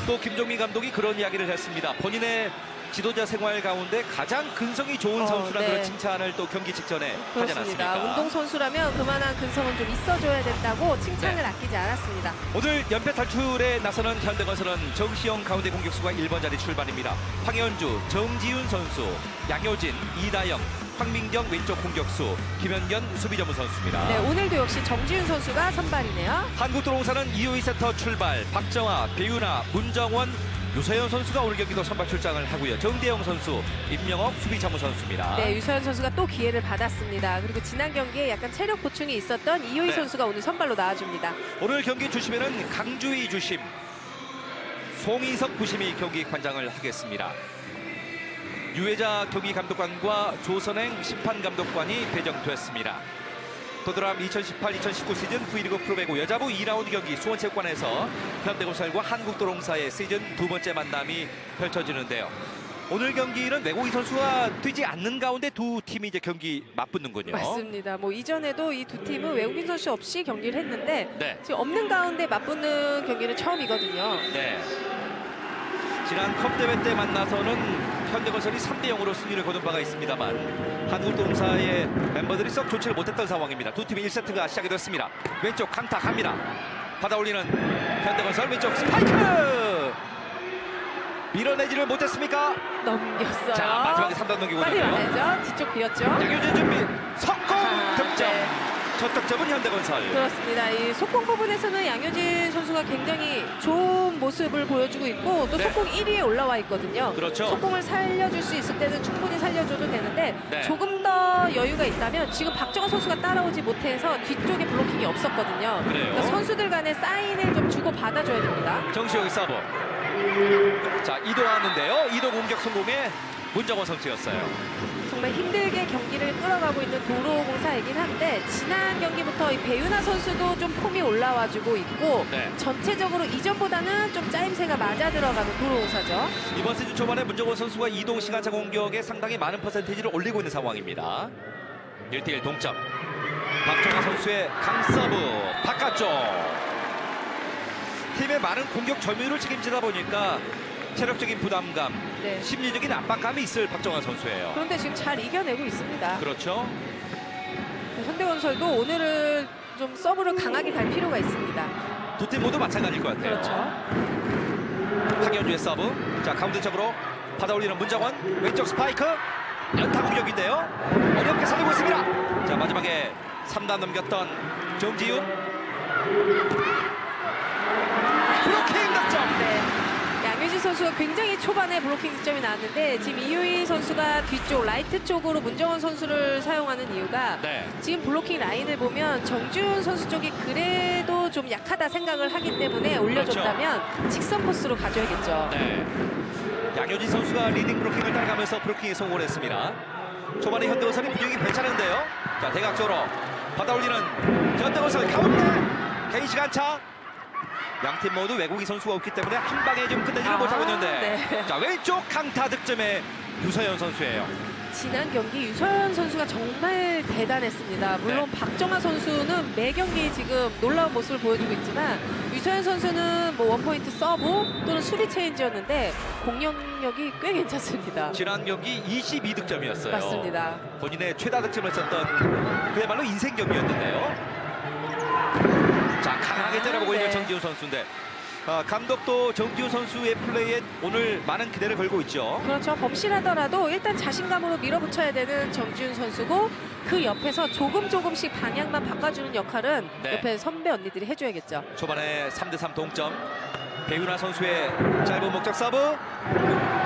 또 김종민 감독이 그런 이야기를 했습니다. 본인의 지도자 생활 가운데 가장 근성이 좋은 선수라는 네. 그런 칭찬을 또 경기 직전에 하지 그렇습니다. 않았습니까? 운동선수라면 그만한 근성은 좀 있어줘야 된다고 칭찬을 네. 아끼지 않았습니다. 오늘 연패 탈출에 나서는 현대건설은 정시영 가운데 공격수가 1번 자리 출발입니다. 황현주, 정지훈 선수, 양효진, 이다영, 황민경 왼쪽 공격수, 김현견 수비 전문 선수입니다. 네, 오늘도 역시 정지훈 선수가 선발이네요. 한국도로공사는 이호희 세터 출발, 박정아, 배윤아, 문정원, 유서연 선수가 오늘 경기도 선발 출장을 하고요. 정대영 선수, 임명옥 수비 전문 선수입니다. 네, 유서연 선수가 또 기회를 받았습니다. 그리고 지난 경기에 약간 체력 보충이 있었던 이호희 네. 선수가 오늘 선발로 나와줍니다. 오늘 경기 주심에는 강주희 주심, 송희석 부심이 경기 관장을 하겠습니다. 유혜자 경기 감독관과 조선행 심판 감독관이 배정됐습니다. 도드람 2018-2019 시즌 V리그 프로배구 여자부 2라운드 경기 수원체육관에서 현대건설과 한국도로공사의 시즌 두 번째 만남이 펼쳐지는데요. 오늘 경기는 외국인 선수가 뛰지 않는 가운데 두 팀이 이제 경기 맞붙는군요. 맞습니다. 뭐 이전에도 이 두 팀은 외국인 선수 없이 경기를 했는데 네. 지금 없는 가운데 맞붙는 경기는 처음이거든요. 네. 지난 컵 대회 때 만나서는 현대건설이 3대 0으로 승리를 거둔 바가 있습니다만 한국도로공사의 멤버들이 썩 좋지를 못했던 상황입니다. 두 팀의 1세트가 시작이 됐습니다. 왼쪽 강타 갑니다. 받아올리는 현대건설 왼쪽 스파이크! 밀어내지를 못했습니까? 넘겼어요. 자, 마지막에 3단 넘기고 빨리 있는데요. 와야죠. 뒤쪽 비었죠. 양효진 준비 성공! 득점! 네. 첫 득점은 현대건설. 그렇습니다. 이 속공 부분에서는 양효진 선수가 굉장히 좋은 모습을 보여주고 있고 또 네. 속공 1위에 올라와 있거든요. 그렇죠. 속공을 살려줄 수 있을 때는 충분히 살려줘도 되는데 네. 조금 더 여유가 있다면 지금 박정아 선수가 따라오지 못해서 뒤쪽에 블로킹이 없었거든요. 그래요? 그러니까 선수들 간에 사인을 좀 주고 받아줘야 됩니다. 정시영의 서브. 자, 이도하는데요. 이도 공격 성공에 문정원 선수였어요. 정말 힘들게 경기를 끌어가고 있는 도로공사이긴 한데 지난 경기부터 이 배윤아 선수도 좀 폼이 올라와주고 있고 네. 전체적으로 이전보다는 좀 짜임새가 맞아 들어가는 도로공사죠. 이번 시즌 초반에 문정원 선수가 이동 시간차 공격에 상당히 많은 퍼센테이지를 올리고 있는 상황입니다. 1대1 동점. 박정아 선수의 강서브 바깥쪽. 팀의 많은 공격 점유율을 책임지다 보니까 체력적인 부담감, 네. 심리적인 압박감이 있을 박정아 선수예요. 그런데 지금 잘 이겨내고 있습니다. 그렇죠. 현대건설도 오늘은 좀 서브를 강하게 갈 필요가 있습니다. 두 팀 모두 마찬가지일 것 같아요. 그렇죠. 황현주의 서브. 자, 가운데 쪽으로 받아올리는 문정원. 왼쪽 스파이크. 연타 공격인데요. 어렵게 살리고 있습니다. 자, 마지막에 3단 넘겼던 정지훈. 블로킹 득점. 네. 양효진 선수가 굉장히 초반에 블로킹 득점이 나왔는데 지금 이효희 선수가 뒤쪽 라이트 쪽으로 문정원 선수를 사용하는 이유가 네. 지금 블로킹 라인을 보면 정지훈 선수 쪽이 그래도 좀 약하다 생각을 하기 때문에 올려줬다면 직선 코스로 가져야겠죠. 네. 양효진 선수가 리딩 블로킹을 따라가면서 블로킹에 성공을 했습니다. 초반에 현대건설이 분위기 괜찮은데요. 자, 대각적으로 받아올리는 현대건설 가운데 개인 시간차. 양팀 모두 외국인 선수가 없기 때문에 한 방에 좀 끝내지를 못하고 있는데 네. 자, 왼쪽 강타 득점에 유서연 선수예요. 지난 경기 유서연 선수가 정말 대단했습니다. 물론 네. 박정아 선수는 매 경기 지금 놀라운 모습을 보여주고 있지만 유서연 선수는 뭐 원포인트 서브 또는 수비 체인지였는데 공격력이 꽤 괜찮습니다. 지난 경기 22득점이었어요. 맞습니다. 본인의 최다 득점을 썼던 그야말로 인생 경기였는데요. 자, 강하게 때려보고 네. 있는 정지훈 선수인데 감독도 정지훈 선수의 플레이에 오늘 많은 기대를 걸고 있죠. 그렇죠. 범실하더라도 일단 자신감으로 밀어붙여야 되는 정지훈 선수고 그 옆에서 조금씩 방향만 바꿔주는 역할은 네. 옆에 선배 언니들이 해줘야겠죠. 초반에 3대3 동점. 배윤아 선수의 짧은 목적 서브.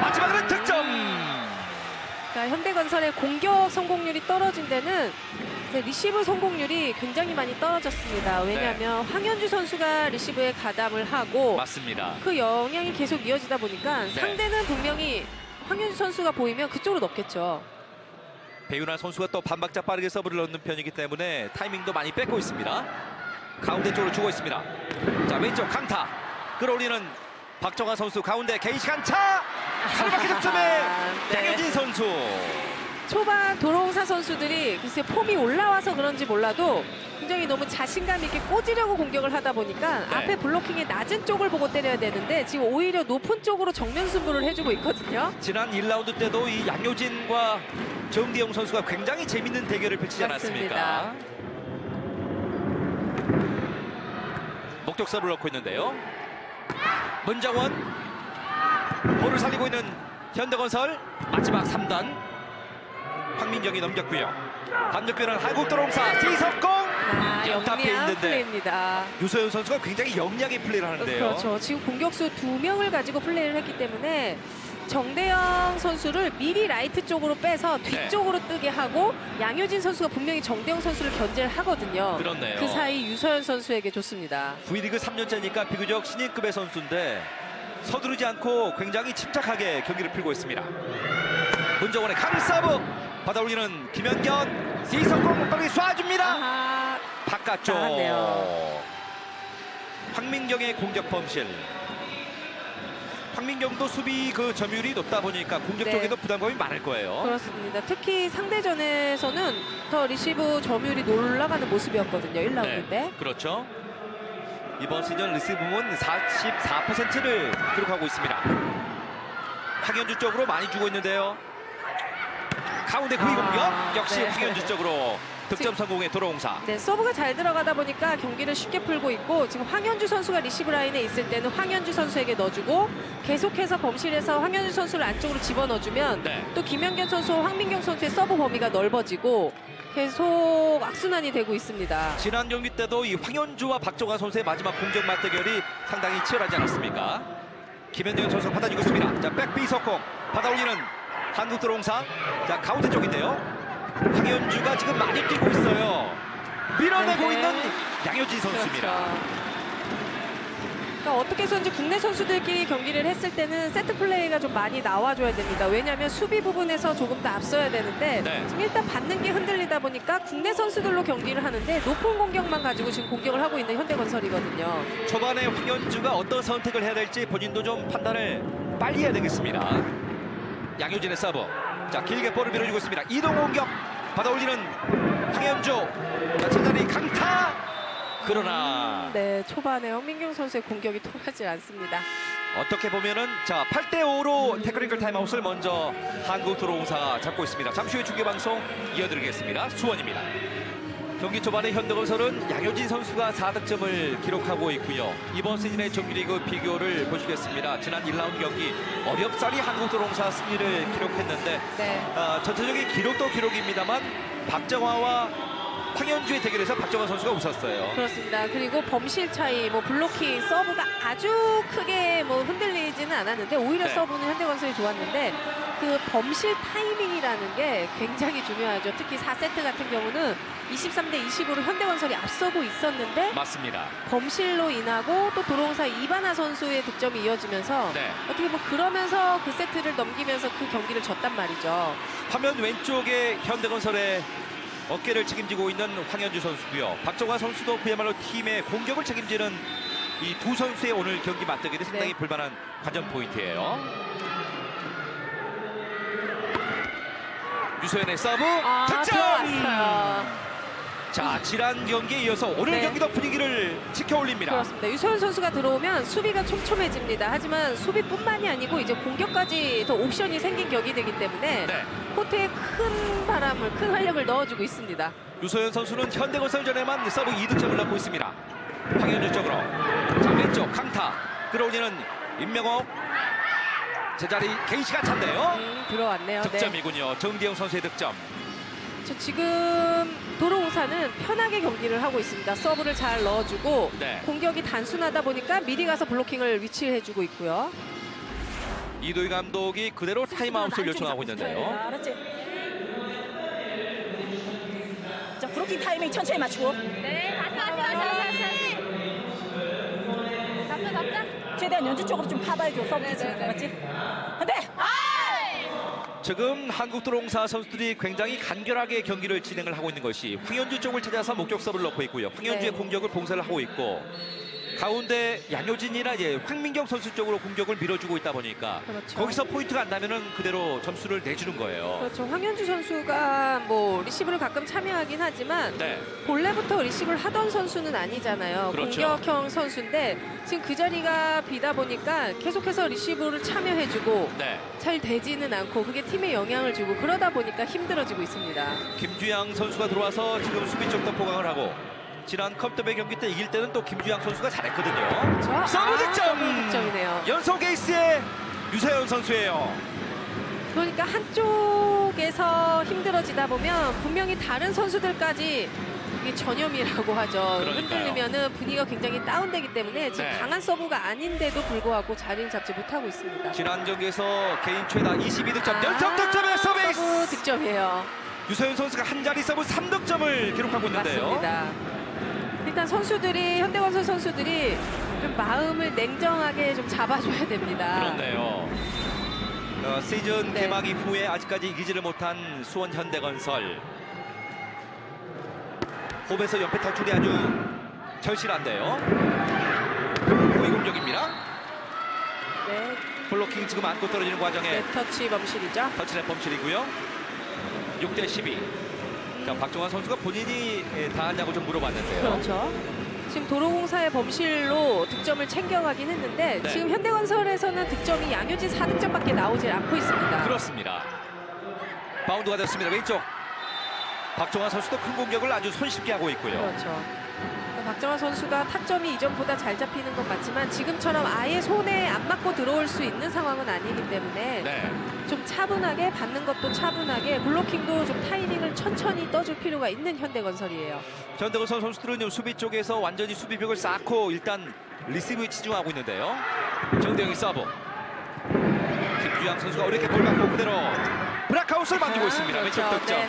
마지막으로 득점. 그러니까 현대건설의 공격 성공률이 떨어진 데는 리시브 성공률이 굉장히 많이 떨어졌습니다. 왜냐하면 황현주 선수가 리시브에 가담을 하고 맞습니다. 그 영향이 계속 이어지다 보니까 네. 상대는 분명히 황현주 선수가 보이면 그쪽으로 넣겠죠. 배윤아 선수가 또 반박자 빠르게 서브를 넣는 편이기 때문에 타이밍도 많이 뺏고 있습니다. 가운데 쪽으로 주고 있습니다. 자, 왼쪽 강타 끌어올리는 박정아 선수 가운데 개인 시간차. 가로막기 득점에 네. 양효진 선수. 초반 도로공사 선수들이 글쎄 폼이 올라와서 그런지 몰라도 굉장히 너무 자신감 있게 꽂으려고 공격을 하다 보니까 네. 앞에 블로킹의 낮은 쪽을 보고 때려야 되는데 지금 오히려 높은 쪽으로 정면 승부를 해주고 있거든요. 지난 1라운드 때도 이 양효진과 정대영 선수가 굉장히 재밌는 대결을 펼치지 맞습니다. 않았습니까? 목격서를 넣고 있는데요. 문정원 볼을 살리고 있는 현대건설 마지막 3단 황민경이 넘겼고요. 반대편은 한국도로공사 시석공 답답해 영리한 있는데 플레이입니다. 유소연 선수가 굉장히 영리하게 플레이를 하는데요. 그렇죠. 지금 공격수 2명을 가지고 플레이를 했기 때문에 정대영 선수를 미리 라이트 쪽으로 빼서 뒤쪽으로 뜨게 하고 양효진 선수가 분명히 정대영 선수를 견제를 하거든요. 그렇네요. 그 사이 유서연 선수에게 줬습니다. V리그 3년째니까 비교적 신인급의 선수인데 서두르지 않고 굉장히 침착하게 경기를 풀고 있습니다. 문정원의 강서브 받아올리는 김연견 시석공 목방이 쏴줍니다. 아하, 바깥쪽. 나갔네요. 황민경의 공격 범실. 황민경도 수비 그 점유율이 높다 보니까 공격 네. 쪽에도 부담감이 많을 거예요. 그렇습니다. 특히 상대전에서는 더 리시브 점유율이 올라가는 모습이었거든요. 1라운드 때. 그렇죠. 이번 시즌 리시브는 44%를 기록하고 있습니다. 황현주 쪽으로 많이 주고 있는데요. 가운데 구위 공격 역시 네. 황현주 쪽으로 득점 성공의 도로공사. 네, 서브가 잘 들어가다 보니까 경기를 쉽게 풀고 있고 지금 황현주 선수가 리시브 라인에 있을 때는 황현주 선수에게 넣어주고 계속해서 범실에서 황현주 선수를 안쪽으로 집어넣어주면 네. 또 김연견 선수, 황민경 선수의 서브 범위가 넓어지고 계속 악순환이 되고 있습니다. 지난 경기 때도 이 황현주와 박정환 선수의 마지막 공격 맞대결이 상당히 치열하지 않았습니까? 김현정 선수 받아주고 있습니다. 자, 백 비석공 받아올리는 한국도로공사. 자, 가운데 쪽인데요. 황현주가 지금 많이 뛰고 있어요. 밀어내고 네. 있는 양효진 선수입니다. 그렇죠. 그러니까 어떻게 해서든지 국내 선수들끼리 경기를 했을 때는 세트 플레이가 좀 많이 나와줘야 됩니다. 왜냐하면 수비 부분에서 조금 더 앞서야 되는데 네. 지금 일단 받는 게 흔들리다 보니까 국내 선수들로 경기를 하는데 높은 공격만 가지고 지금 공격을 하고 있는 현대건설이거든요. 초반에 황현주가 어떤 선택을 해야 될지 본인도 좀 판단을 빨리 해야 되겠습니다. 양효진의 서브. 자, 길게 볼을 밀어주고 있습니다. 이동 공격 받아올리는 황현주. 자, 제자리 강타. 그러나 네, 초반에 황민경 선수의 공격이 통하지 않습니다. 어떻게 보면은 자 8대5로 테크니컬 타임아웃을 먼저 한국도로공사가 잡고 있습니다. 잠시 후에 중계방송 이어드리겠습니다. 수원입니다. 경기 초반에 현대건설은 양효진 선수가 4득점을 기록하고 있고요. 이번 시즌의 정규리그 비교를 보시겠습니다. 지난 1라운드 경기 어렵사리 한국도로공사 승리를 기록했는데 네. 전체적인 기록도 기록입니다만 박정화와 황현주의 대결에서 박정환 선수가 웃었어요. 그렇습니다. 그리고 범실 차이, 뭐 블로킹, 서브가 아주 크게 뭐 흔들리지는 않았는데 오히려 네. 서브는 현대건설이 좋았는데 그 범실 타이밍이라는 게 굉장히 중요하죠. 특히 4세트 같은 경우는 23대 20으로 현대건설이 앞서고 있었는데 맞습니다. 범실로 인하고 또 도로공사 이바나 선수의 득점이 이어지면서 네. 어떻게 뭐 그러면서 그 세트를 넘기면서 그 경기를 졌단 말이죠. 화면 왼쪽에 현대건설의 어깨를 책임지고 있는 황현주 선수고요. 박정환 선수도 그야말로 팀의 공격을 책임지는 이 두 선수의 오늘 경기 맞대결이 상당히 네. 볼만한 관전 포인트예요. 유소연의 서브 득점! 들어왔어요. 자, 지난 경기에 이어서 오늘 네. 경기도 분위기를 지켜올립니다. 그렇습니다. 유소연 선수가 들어오면 수비가 촘촘해집니다. 하지만 수비뿐만이 아니고 이제 공격까지 더 옵션이 생긴 격이 되기 때문에 네. 코트에 큰 바람을, 큰 활력을 넣어주고 있습니다. 유소연 선수는 현대건설전에만 서브 2득점을 넣고 있습니다. 황현주 쪽으로 자, 왼쪽 강타 끌어올리는 임명옥. 제자리 게이시가 찬데요. 들어왔네요. 네. 득점이군요. 정대영 선수의 득점. 저 지금 도로공사는 편하게 경기를 하고 있습니다. 서브를 잘 넣어주고 네. 공격이 단순하다 보니까 미리 가서 블로킹을 위치해주고 있고요. 이도희 감독이 그대로 타임아웃을 요청하고 있는데요. 알았지? 자, 브로킹 타이밍 천천히 맞추고. 네, 다시. 잡자. 최대한 연주 쪽으로 좀 커버해줘. 서브 네, 뒤치. 네, 네. 맞지? 안 돼! 지금 한국도로공사 선수들이 굉장히 간결하게 경기를 진행을 하고 있는 것이 황현주 쪽을 찾아서 목격 서브를 넣고 있고요. 황현주의 네. 공격을 봉쇄를 하고 있고 가운데 양효진이나 이제 황민경 선수 쪽으로 공격을 밀어주고 있다 보니까 그렇죠. 거기서 포인트가 안 나면은 그대로 점수를 내주는 거예요. 그렇죠. 황현주 선수가 뭐 리시브를 가끔 참여하긴 하지만 네, 본래부터 리시브를 하던 선수는 아니잖아요. 그렇죠. 공격형 선수인데 지금 그 자리가 비다 보니까 계속해서 리시브를 참여해주고 네. 잘 되지는 않고 그게 팀에 영향을 주고 그러다 보니까 힘들어지고 있습니다. 김주양 선수가 들어와서 지금 수비 쪽도 보강을 하고 지난 컵대회 경기 때 이길 때는 또 김주양 선수가 잘했거든요. 서브 득점! 서브 득점이네요. 연속 에이스의 유세현 선수예요. 그러니까 한쪽에서 힘들어지다 보면 분명히 다른 선수들까지 이게 전염이라고 하죠. 그러니까요. 흔들리면은 분위기가 굉장히 다운되기 때문에 지금 네. 강한 서브가 아닌데도 불구하고 자리를 잡지 못하고 있습니다. 지난 경기에서 개인 최다 22득점, 연속 득점의 서브 에이스! 서브 득점이에요. 유세현 선수가 한 자리 서브 3득점을 기록하고 있는데요. 맞습니다. 일단 선수들이 현대건설 선수들이 좀 마음을 냉정하게 좀 잡아줘야 됩니다. 그렇네요. 시즌 네. 개막 이후에 아직까지 이기지를 못한 수원 현대건설. 홈에서 연패 탈출이 아주 절실한데요. 고위 공격입니다. 네, 블로킹 지금 안고 떨어지는 과정에 네, 터치 범실이죠. 터치넷 범실이고요. 6대 12. 자, 박정환 선수가 본인이 다 하냐고 좀 물어봤는데요. 그렇죠. 지금 도로공사의 범실로 득점을 챙겨가긴 했는데 네. 지금 현대건설에서는 득점이 양효진 4득점밖에 나오질 않고 있습니다. 그렇습니다. 바운드가 됐습니다. 왼쪽. 박정환 선수도 큰 공격을 아주 손쉽게 하고 있고요. 그렇죠. 그러니까 박정환 선수가 타점이 이전보다 잘 잡히는 건 맞지만 지금처럼 아예 손에 안 맞고 들어올 수 있는 상황은 아니기 때문에 네. 좀 차분하게 받는 것도 차분하게 블로킹도 좀 타이밍을 천천히 떠줄 필요가 있는 현대건설이에요. 현대건설 선수들은 수비 쪽에서 완전히 수비벽을 쌓고 일단 리시브에 치중하고 있는데요. 정대영이 서브. 김주양 선수가 어렵게 볼 맞고 그대로 브라카웃을 만들고 있습니다. 왼쪽 그렇죠. 득점. 네.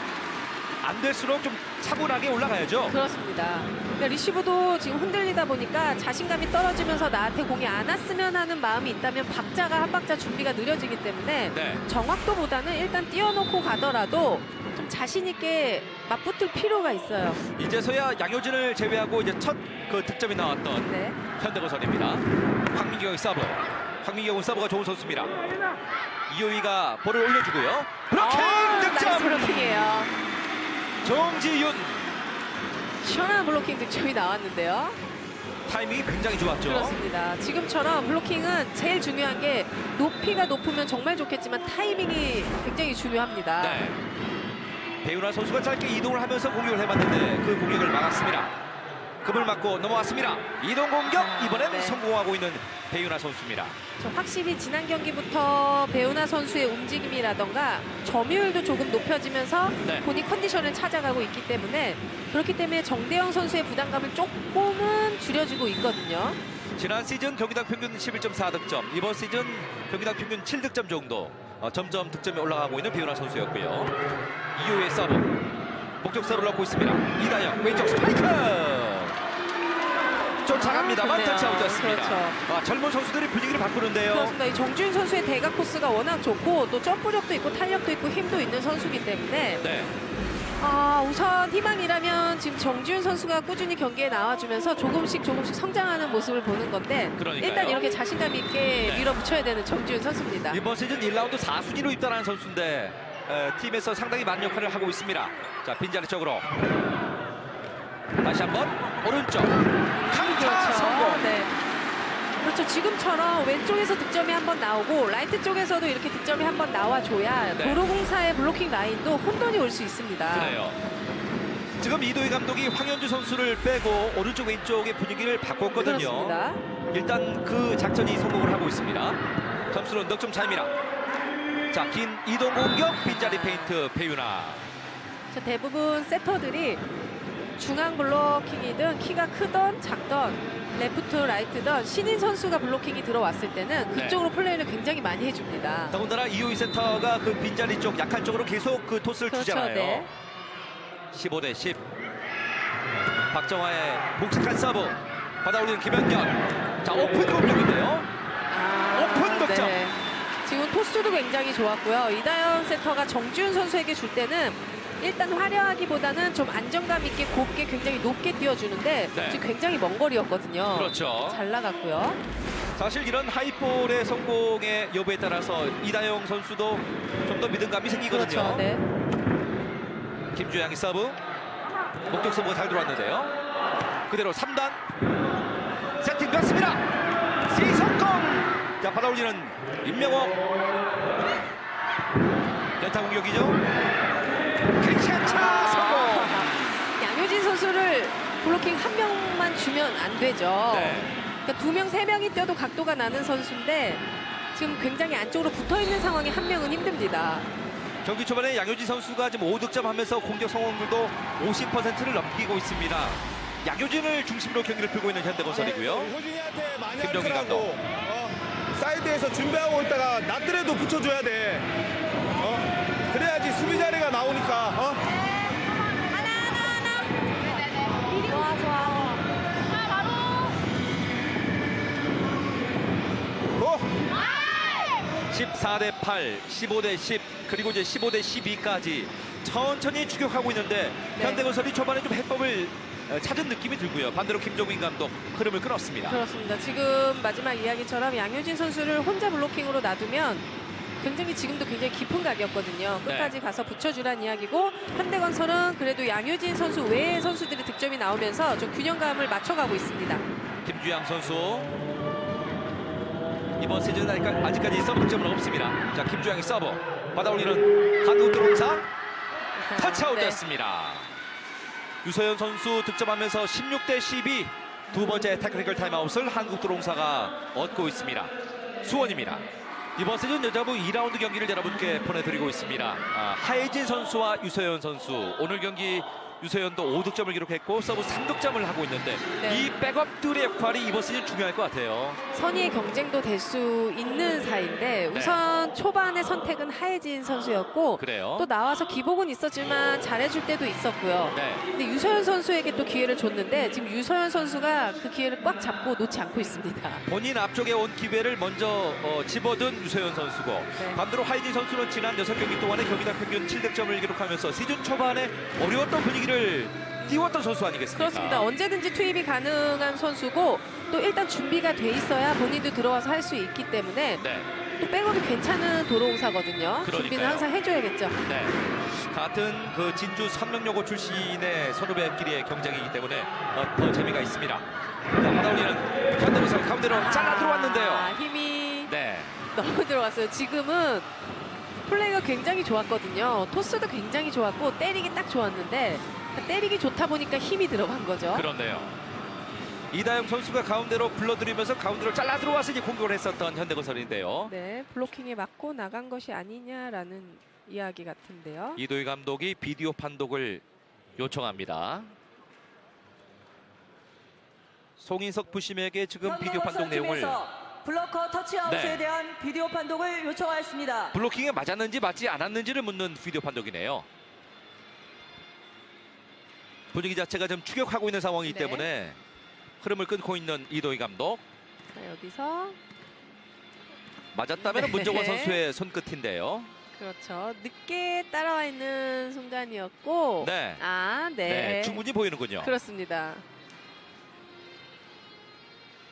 안 될수록 좀 차분하게 올라가야죠. 그렇습니다. 그러니까 리시브도 지금 흔들리다 보니까 자신감이 떨어지면서 나한테 공이 안 왔으면 하는 마음이 있다면 박자가 한 박자 준비가 느려지기 때문에 네. 정확도보다는 일단 띄워놓고 가더라도 좀 자신 있게 맞붙을 필요가 있어요. 이제서야 양효진을 제외하고 이제 첫 그 득점이 나왔던 네. 현대건설입니다. 황민경의 서브. 황민경은 서브가 좋은 선수입니다. 이호이가 볼을 올려주고요. 블로킹 나이스 득점! 블로킹이에요. 정지윤 시원한 블로킹 득점이 나왔는데요. 타이밍이 굉장히 좋았죠. 그렇습니다. 지금처럼 블로킹은 제일 중요한 게 높이가 높으면 정말 좋겠지만 타이밍이 굉장히 중요합니다. 네. 배윤아 선수가 짧게 이동을 하면서 공격을 해봤는데 그 공격을 막았습니다. 급을 맞고 넘어왔습니다. 이동 공격 이번엔 네. 성공하고 있는 배윤아 선수입니다. 확실히 지난 경기부터 배우나 선수의 움직임이라던가 점유율도 조금 높여지면서 네. 본인 컨디션을 찾아가고 있기 때문에 그렇기 때문에 정대영 선수의 부담감을 조금은 줄여주고 있거든요. 지난 시즌 경기당 평균 11.4득점, 이번 시즌 경기당 평균 7득점 정도 점점 득점이 올라가고 있는 배윤아 선수였고요. 이후의 서브, 목적서를 넣고 있습니다. 이다영 왼쪽 스파이크! 쫓아갑니다만 그렇네요. 터치아웃됐습니다. 그렇죠. 젊은 선수들이 분위기를 바꾸는데요. 그렇습니다. 이 정주윤 선수의 대각 코스가 워낙 좋고 또 점프력도 있고 탄력도 있고 힘도 있는 선수이기 때문에 네. 우선 희망이라면 지금 정주윤 선수가 꾸준히 경기에 나와주면서 조금씩 성장하는 모습을 보는 건데 그러니까요. 일단 이렇게 자신감 있게 네. 밀어붙여야 되는 정주윤 선수입니다. 이번 시즌 1라운드 4순위로 입단한 선수인데 팀에서 상당히 많은 역할을 하고 있습니다. 자, 빈자리 쪽으로 다시 한번 오른쪽 강타 성공. 네. 그렇죠. 지금처럼 왼쪽에서 득점이 한번 나오고 라이트 쪽에서도 이렇게 득점이 한번 나와줘야 네. 도로공사의 블로킹 라인도 혼돈이 올 수 있습니다. 그래요. 지금 이도희 감독이 황현주 선수를 빼고 오른쪽 왼쪽의 분위기를 바꿨거든요. 그렇습니다. 일단 그 작전이 성공을 하고 있습니다. 점수는 넉점 차입니다. 자, 긴 이동 공격 빈자리 페인트 배윤아. 자, 대부분 세터들이 중앙 블로킹이든 키가 크던 작던 레프트 라이트든 신인 선수가 블로킹이 들어왔을 때는 네. 그쪽으로 플레이를 굉장히 많이 해줍니다. 더군다나 이호이 센터가 그 빈자리 쪽 약한 쪽으로 계속 그 토스를 그렇죠, 주잖아요. 네. 15대 10. 박정화의 묵직한 서브 받아올리는 김현경. 자, 오픈 공격인데요. 오픈 득점. 지금 토스도 굉장히 좋았고요. 이다현 세터가 정지훈 선수에게 줄 때는 일단 화려하기보다는 좀 안정감 있게 곱게 굉장히 높게 뛰어주는데 네. 지금 굉장히 먼 거리였거든요. 그렇죠. 잘 나갔고요. 사실 이런 하이볼의 성공의 여부에 따라서 이다영 선수도 좀 더 믿음감이 생기거든요. 그렇죠. 네. 김주영이 서브. 목적 서브가 잘 들어왔는데요. 그대로 3단. 세팅 됐습니다. 시성공. 자, 받아올리는 임명호. 연타 공격이죠. 킹샷차 성공. 양효진 선수를 블로킹 한 명만 주면 안 되죠. 네. 그러니까 2명, 3명이 뛰어도 각도가 나는 선수인데 지금 굉장히 안쪽으로 붙어있는 상황에 한 명은 힘듭니다. 경기 초반에 양효진 선수가 지금 5득점 하면서 공격 성공률도 50%를 넘기고 있습니다. 양효진을 중심으로 경기를 풀고 있는 현대건설이고요. 효진이한테 많이 김정희 하더라고. 사이드에서 준비하고 있다가 나들에도 붙여줘야 돼. 그래야지 수비 자리가 나오니까. 좋아, 좋아. 14대 8, 15대 10, 그리고 이제 15대 12까지 천천히 추격하고 있는데 네. 현대건설이 초반에 좀 해법을 찾은 느낌이 들고요. 반대로 김종민 감독 흐름을 끊었습니다. 그렇습니다. 지금 마지막 이야기처럼 양효진 선수를 혼자 블로킹으로 놔두면 굉장히 지금도 굉장히 깊은 각이었거든요. 끝까지 가서 붙여주란 이야기고 현대건설은 그래도 양효진 선수 외의 선수들의 득점이 나오면서 좀 균형감을 맞춰가고 있습니다. 김주양 선수 이번 시즌 아직까지 서브 득점은 없습니다. 자, 김주양이 서브 받아올리는 한국드론사 터치아웃 네. 됐습니다. 유서연 선수 득점하면서 16대 12 두 번째 테크니컬 타임아웃을 한국드론사가 얻고 있습니다. 수원입니다. 이번 시즌 여자부 2라운드 경기를 여러분께 보내드리고 있습니다. 하예진 선수와 유서연 선수 오늘 경기 유서연도 5득점을 기록했고 서브 3득점을 하고 있는데 네. 이 백업들의 역할이 이번 시즌 중요할 것 같아요. 선의의 경쟁도 될 수 있는 사이인데 우선 초반의 선택은 하예진 선수였고 그래요. 또 나와서 기복은 있었지만 잘해줄 때도 있었고요. 네. 근데 유서연 선수에게 또 기회를 줬는데 지금 유서연 선수가 그 기회를 꽉 잡고 놓지 않고 있습니다. 본인 앞쪽에 온 기회를 먼저 집어든 유서연 선수고 네. 반대로 하예진 선수는 지난 6경기 동안에 경기당 평균 7득점을 기록하면서 시즌 초반에 어려웠던 분위기를 띄웠던 선수 아니겠습니까? 그렇습니다. 언제든지 투입이 가능한 선수고 또 일단 준비가 돼 있어야 본인도 들어와서 할 수 있기 때문에 네. 또 백업이 괜찮은 도로공사거든요. 준비는 그러니까요. 항상 해줘야겠죠. 네. 같은 그 진주 삼명여고 출신의 선후배끼리의 경쟁이기 때문에 더 재미가 있습니다. 자, 받아올리는 현대건설 가운데로 잘라 들어왔는데요. 힘이 네. 너무 들어갔어요. 지금은 플레이가 굉장히 좋았거든요. 토스도 굉장히 좋았고 때리기 딱 좋았는데 때리기 좋다 보니까 힘이 들어간 거죠. 그렇네요. 이다영 선수가 가운데로 불러들이면서 가운데로 잘라 들어와서 이제 공격을 했었던 현대건설인데요. 네, 블로킹에 맞고 나간 것이 아니냐라는 이야기 같은데요. 이도희 감독이 비디오 판독을 요청합니다. 송인석 부심에게 지금 비디오 판독 내용을 블로커 터치아웃에 네. 대한 비디오 판독을 요청하였습니다. 블로킹에 맞았는지 맞지 않았는지를 묻는 비디오 판독이네요. 분위기 자체가 좀 추격하고 있는 상황이기 네. 때문에 흐름을 끊고 있는 이도희 감독. 자, 여기서 맞았다면 네. 문정원 선수의 손끝인데요. 그렇죠. 늦게 따라와 있는 순간이었고 네. 아, 네. 네, 충분히 보이는군요. 그렇습니다.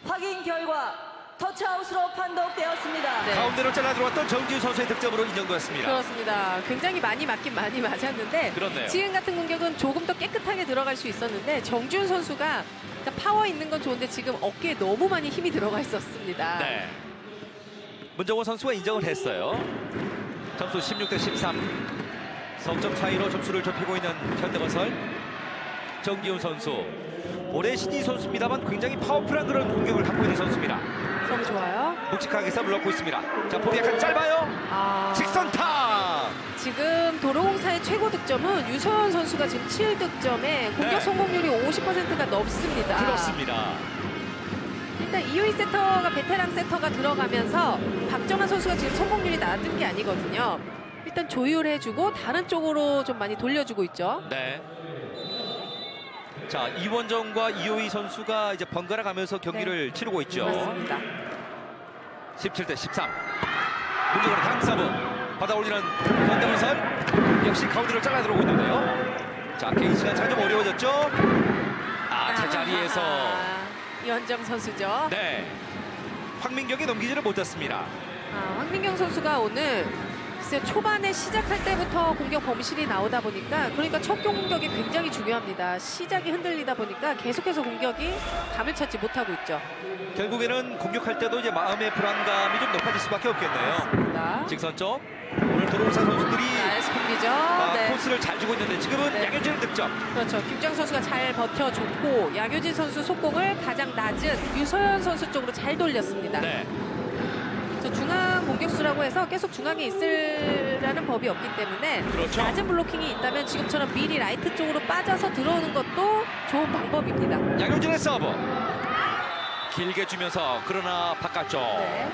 확인 결과 터치아웃으로 판독되었습니다. 네. 가운데로 잘라 들어왔던 정지훈 선수의 득점으로 인정되었습니다. 그렇습니다. 굉장히 많이 맞긴 많이 맞았는데 그렇네요. 지금 같은 공격은 조금 더 깨끗하게 들어갈 수 있었는데 정지훈 선수가 그러니까 파워 있는 건 좋은데 지금 어깨에 너무 많이 힘이 들어가 있었습니다. 네. 문정원 선수가 인정을 했어요. 점수 16대 13. 석점 차이로 점수를 좁히고 있는 현대건설. 정기훈 선수. 올해 신인 선수입니다만 굉장히 파워풀한 그런 공격을 갖고 있는 선수입니다. 너무 좋아요. 묵직하게 서브를 넣고 있습니다. 자, 볼이 약간 짧아요. 아, 직선타. 지금 도로공사의 최고 득점은 유서연 선수가 지금 7득점에 공격 네. 성공률이 50%가 넘습니다. 그렇습니다. 일단 이효희 세터가 베테랑 세터가 들어가면서 박정환 선수가 지금 성공률이 낮은 게 아니거든요. 일단 조율해주고 다른 쪽으로 좀 많이 돌려주고 있죠. 네. 자, 이원정과 이효희 선수가 이제 번갈아 가면서 경기를 치르고 있죠. 맞습니다. 17대 13. 문정원의 강서브. 받아 올리는 현대건설 역시 가운데로 잘라 들어오고 있는데요. 자, 개인 시간 차 좀 어려워졌죠. 제자리에서 이현정 선수죠. 네, 황민경이 넘기지를 못했습니다. 황민경 선수가 오늘 글쎄 초반에 시작할 때부터 공격 범실이 나오다 보니까 그러니까 첫 공격이 굉장히 중요합니다. 시작이 흔들리다 보니까 계속해서 공격이 감을 찾지 못하고 있죠. 결국에는 공격할 때도 이제 마음의 불안감이 좀 높아질 수밖에 없겠네요. 맞습니다. 직선 쪽 오늘 도로사 선수들이 스콤비죠. 네. 코스를 잘 주고 있는데 지금은 네. 양효진의 득점. 그렇죠. 김장 선수가 잘 버텨줬고 양효진 선수 속공을 가장 낮은 유서연 선수 쪽으로 잘 돌렸습니다. 네. 저 중앙 공격수라고 해서 계속 중앙에 있으라는 법이 없기 때문에 그렇죠. 낮은 블로킹이 있다면 지금처럼 미리 라이트 쪽으로 빠져서 들어오는 것도 좋은 방법입니다. 양효진의 서브 길게 주면서 그러나 바깥쪽. 네.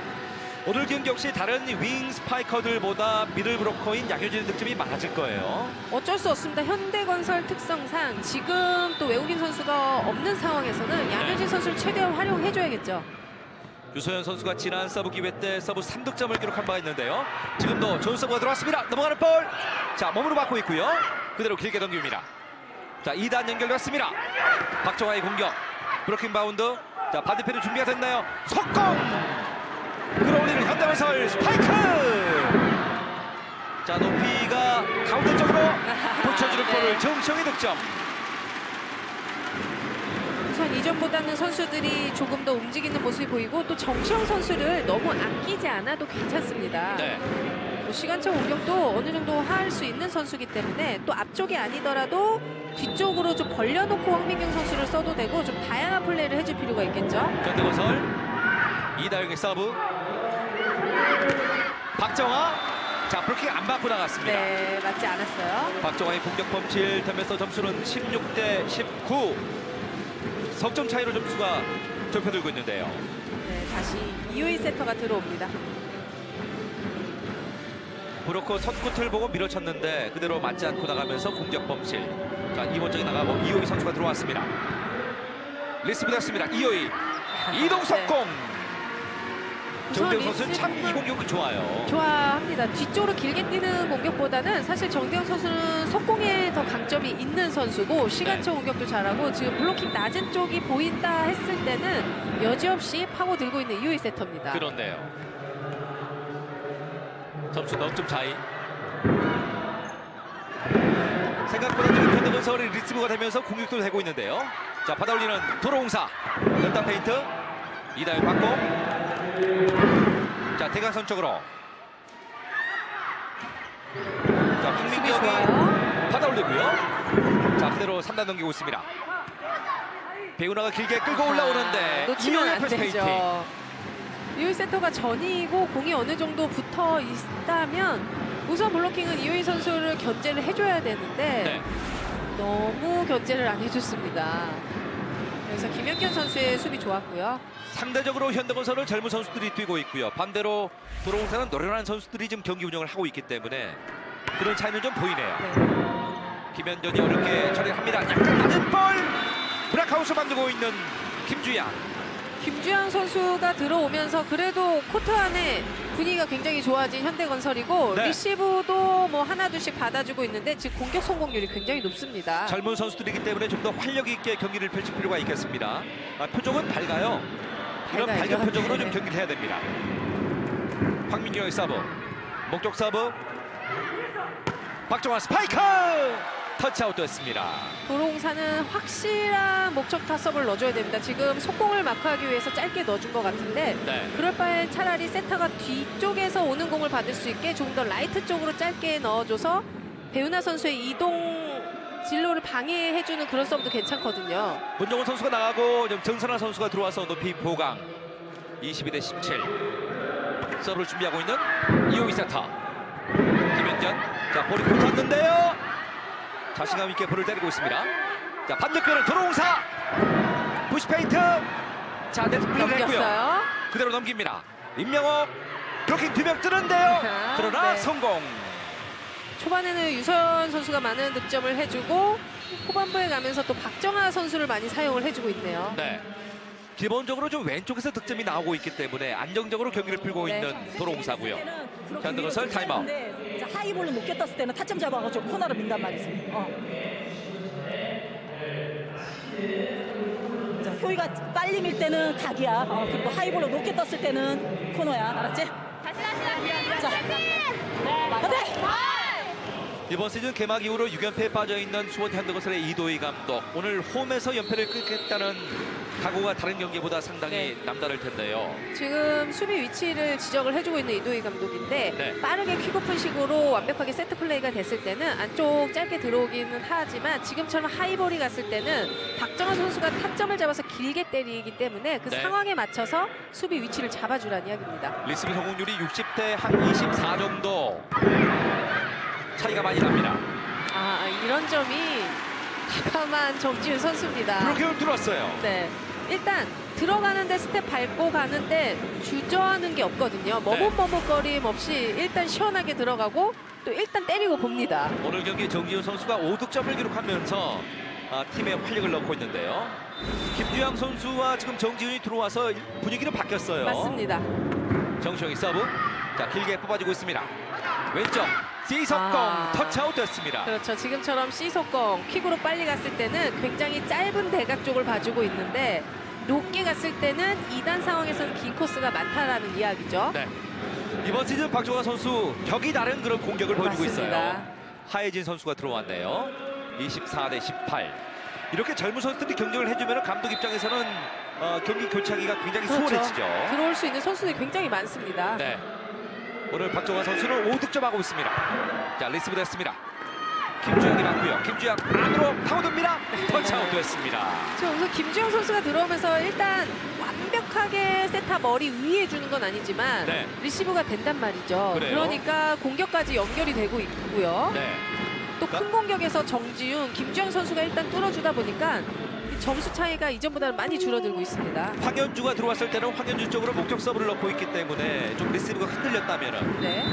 오늘 경기 역시 다른 윙 스파이커들보다 미들 브로커인 양효진의 득점이 많아질 거예요. 어쩔 수 없습니다. 현대건설 특성상 지금 또 외국인 선수가 없는 상황에서는 양효진 선수를 최대한 활용해줘야겠죠. 유소연 선수가 지난 서브 기회 때 서브 3득점을 기록한 바가 있는데요. 지금도 좋은 서브가 들어왔습니다. 넘어가는 볼. 자, 몸으로 막고 있고요. 그대로 길게 넘깁니다. 자, 2단 연결됐습니다. 박정아의 공격. 브로킹 바운드. 자, 반대편이 준비가 됐나요? 속공! 끌어올리는 현대건설 스파이크! 자, 높이가 가운데 쪽으로 붙여주는 네. 볼을 정시영의 득점. 우선 이전보다는 선수들이 조금 더 움직이는 모습이 보이고 또 정시영 선수를 너무 아끼지 않아도 괜찮습니다. 네. 뭐 시간차 공격도 어느 정도 할 수 있는 선수이기 때문에 또 앞쪽이 아니더라도 뒤쪽으로 좀 벌려놓고 황민경 선수를 써도 되고 좀 다양한 플레이를 해줄 필요가 있겠죠. 현대건설 이다영의 서브. 박정아. 자, 브로킹 안 받고 나갔습니다. 네, 맞지 않았어요. 박정아의 공격 범실 되면서 점수는 16대 19. 석점 차이로 점수가 좁혀들고 있는데요. 네, 다시 이효희 세터가 들어옵니다. 브로커 선끝을 보고 밀어쳤는데 그대로 맞지 않고 나가면서 공격 범실. 자, 이원정이 나가고 이효희 선수가 들어왔습니다. 리시브 됐습니다. 이효희. 이동 석공. 정대훈 선수는 참 이 공격이 좋아요. 좋아합니다. 뒤쪽으로 길게 뛰는 공격보다는 사실 정대훈 선수는 속공에 더 강점이 있는 선수고 시간차 네. 공격도 잘하고 지금 블로킹 낮은 쪽이 보인다 했을 때는 여지없이 파고 들고 있는 이효희 세터입니다. 그렇네요. 점수 넉 점 차이. 생각보다 지금 현대건설이 리시브가 되면서 공격도 되고 있는데요. 자, 받아 올리는 도로공사. 연단 페인트. 이다영 받고. 자, 대각선 쪽으로. 자, 수비 황민경이 좋아요. 받아 올리고요. 자, 그대로 3단 넘기고 있습니다. 배우나가 길게 끌고 올라오는데 놓치면 이효희 안 옆에서 페인팅. 되죠. 이효희 세터가 전이고 공이 어느 정도 붙어 있다면 우선 블로킹은 이효희 선수를 견제를 해줘야 되는데 네. 너무 견제를 안 해줬습니다. 그래서 김연경 선수의 수비 좋았고요. 상대적으로 현대건설은 젊은 선수들이 뛰고 있고요. 반대로 도로공사는 노련한 선수들이 지금 경기 운영을 하고 있기 때문에 그런 차이는 좀 보이네요. 네. 김현전이 어렵게 처리를 합니다. 약간 낮은 볼! 브라카우스 만들고 있는 김주양. 김주영 선수가 들어오면서 그래도 코트 안에 분위기가 굉장히 좋아진 현대건설이고 네. 리시브도 뭐 하나둘씩 받아주고 있는데 지금 공격 성공률이 굉장히 높습니다. 젊은 선수들이기 때문에 좀 더 활력 있게 경기를 펼칠 필요가 있겠습니다. 표정은 밝아요. 이런 밝아야죠. 밝은 표정으로 좀 네. 경기를 해야 됩니다. 황민경의 서브. 목적 서브. 박정환 스파이크! 터치아웃 됐습니다. 도로공사는 확실한 목적타 서브를 넣어줘야 됩니다. 지금 속공을 마크하기 위해서 짧게 넣어준 것 같은데 네. 그럴 바엔 차라리 세터가 뒤쪽에서 오는 공을 받을 수 있게 좀 더 라이트 쪽으로 짧게 넣어줘서 배우나 선수의 이동 진로를 방해해주는 그런 서브도 괜찮거든요. 문정훈 선수가 나가고 지금 정선아 선수가 들어와서 높이 보강. 22대 17. 서브를 준비하고 있는 이호기 세터. 김현전. 자, 볼이 붙었는데요. 자신감 있게 볼을 때리고 있습니다. 자, 반대편은 도로공사. 부시페인트. 자, 네트 플레이를 했고요. 넘겼어요. 그대로 넘깁니다. 임명옥. 블로킹 2명 뜨는데요. 그러나 네. 성공. 초반에는 유서연 선수가 많은 득점을 해주고 후반부에 가면서 또 박정아 선수를 많이 사용을 해주고 있네요. 네. 기본적으로 좀 왼쪽에서 득점이 나오고 있기 때문에 안정적으로 경기를 풀고 네. 있는 도로공사고요. 그렇게 현대건설 타임아웃. 밀어주는데 이제 하이볼로 높게 떴을 때는 타점 잡아가지고 코너로 민단 말이지. 자, 효이가 빨리 밀 때는 각이야. 그리고 하이볼로 높게 떴을 때는 코너야. 알았지? 자, 네. 이번 시즌 개막 이후로 6연패에 빠져있는 수원 현대건설의 이도희 감독. 오늘 홈에서 연패를 끊겠다는 각오가 다른 경기보다 상당히 남다를 텐데요. 지금 수비 위치를 지적을 해주고 있는 이도희 감독인데 네. 빠르게 킥오픈 식으로 완벽하게 세트 플레이가 됐을 때는 안쪽 짧게 들어오기는 하지만 지금처럼 하이볼이 갔을 때는 박정환 선수가 타점을 잡아서 길게 때리기 때문에 그 네. 상황에 맞춰서 수비 위치를 잡아주라는 이야기입니다. 리시브 성공률이 60대 한 24 정도 차이가 많이 납니다. 이런 점이 가만 정지훈 선수입니다. 블로킹을 들어왔어요. 네. 일단 들어가는데 스텝 밟고 가는데 주저하는 게 없거든요. 머뭇머뭇거림 없이 일단 시원하게 들어가고 또 일단 때리고 봅니다. 오늘 경기 정지훈 선수가 5득점을 기록하면서 팀에 활력을 넣고 있는데요. 김주영 선수와 지금 정지훈이 들어와서 분위기는 바뀌었어요. 맞습니다. 정시영이 서브. 자, 길게 뽑아주고 있습니다. 왼쪽 C석공 터치아웃 됐습니다. 그렇죠. 지금처럼 C속공 킥으로 빨리 갔을 때는 굉장히 짧은 대각 쪽을 봐주고 있는데 높게 갔을 때는 2단 상황에서는 긴 코스가 많다라는 이야기죠. 네. 이번 시즌 박정환 선수 격이 다른 그런 공격을 보여주고 맞습니다. 있어요. 하예진 선수가 들어왔네요. 24대 18. 이렇게 젊은 선수들이 경쟁을 해주면 감독 입장에서는 경기 교체하기가 굉장히 수월해지죠. 들어올 수 있는 선수들이 굉장히 많습니다. 네. 오늘 박정환 선수는 5득점하고 있습니다. 자, 리시브 됐습니다. 김주영이 맞고요. 김주영 안으로 파고듭니다. 터치아웃 됐습니다. 지금 우선 김주영 선수가 들어오면서 일단 완벽하게 세타 머리 위에 주는 건 아니지만 네. 리시브가 된단 말이죠. 그래요? 그러니까 공격까지 연결이 되고 있고요. 네. 또 큰 공격에서 정지훈, 김주영 선수가 일단 뚫어주다 보니까 이 점수 차이가 이전보다는 많이 줄어들고 있습니다. 황현주가 들어왔을 때는 황현주 쪽으로 목적 서브를 넣고 있기 때문에 좀 리시브가 흔들렸다면은 네,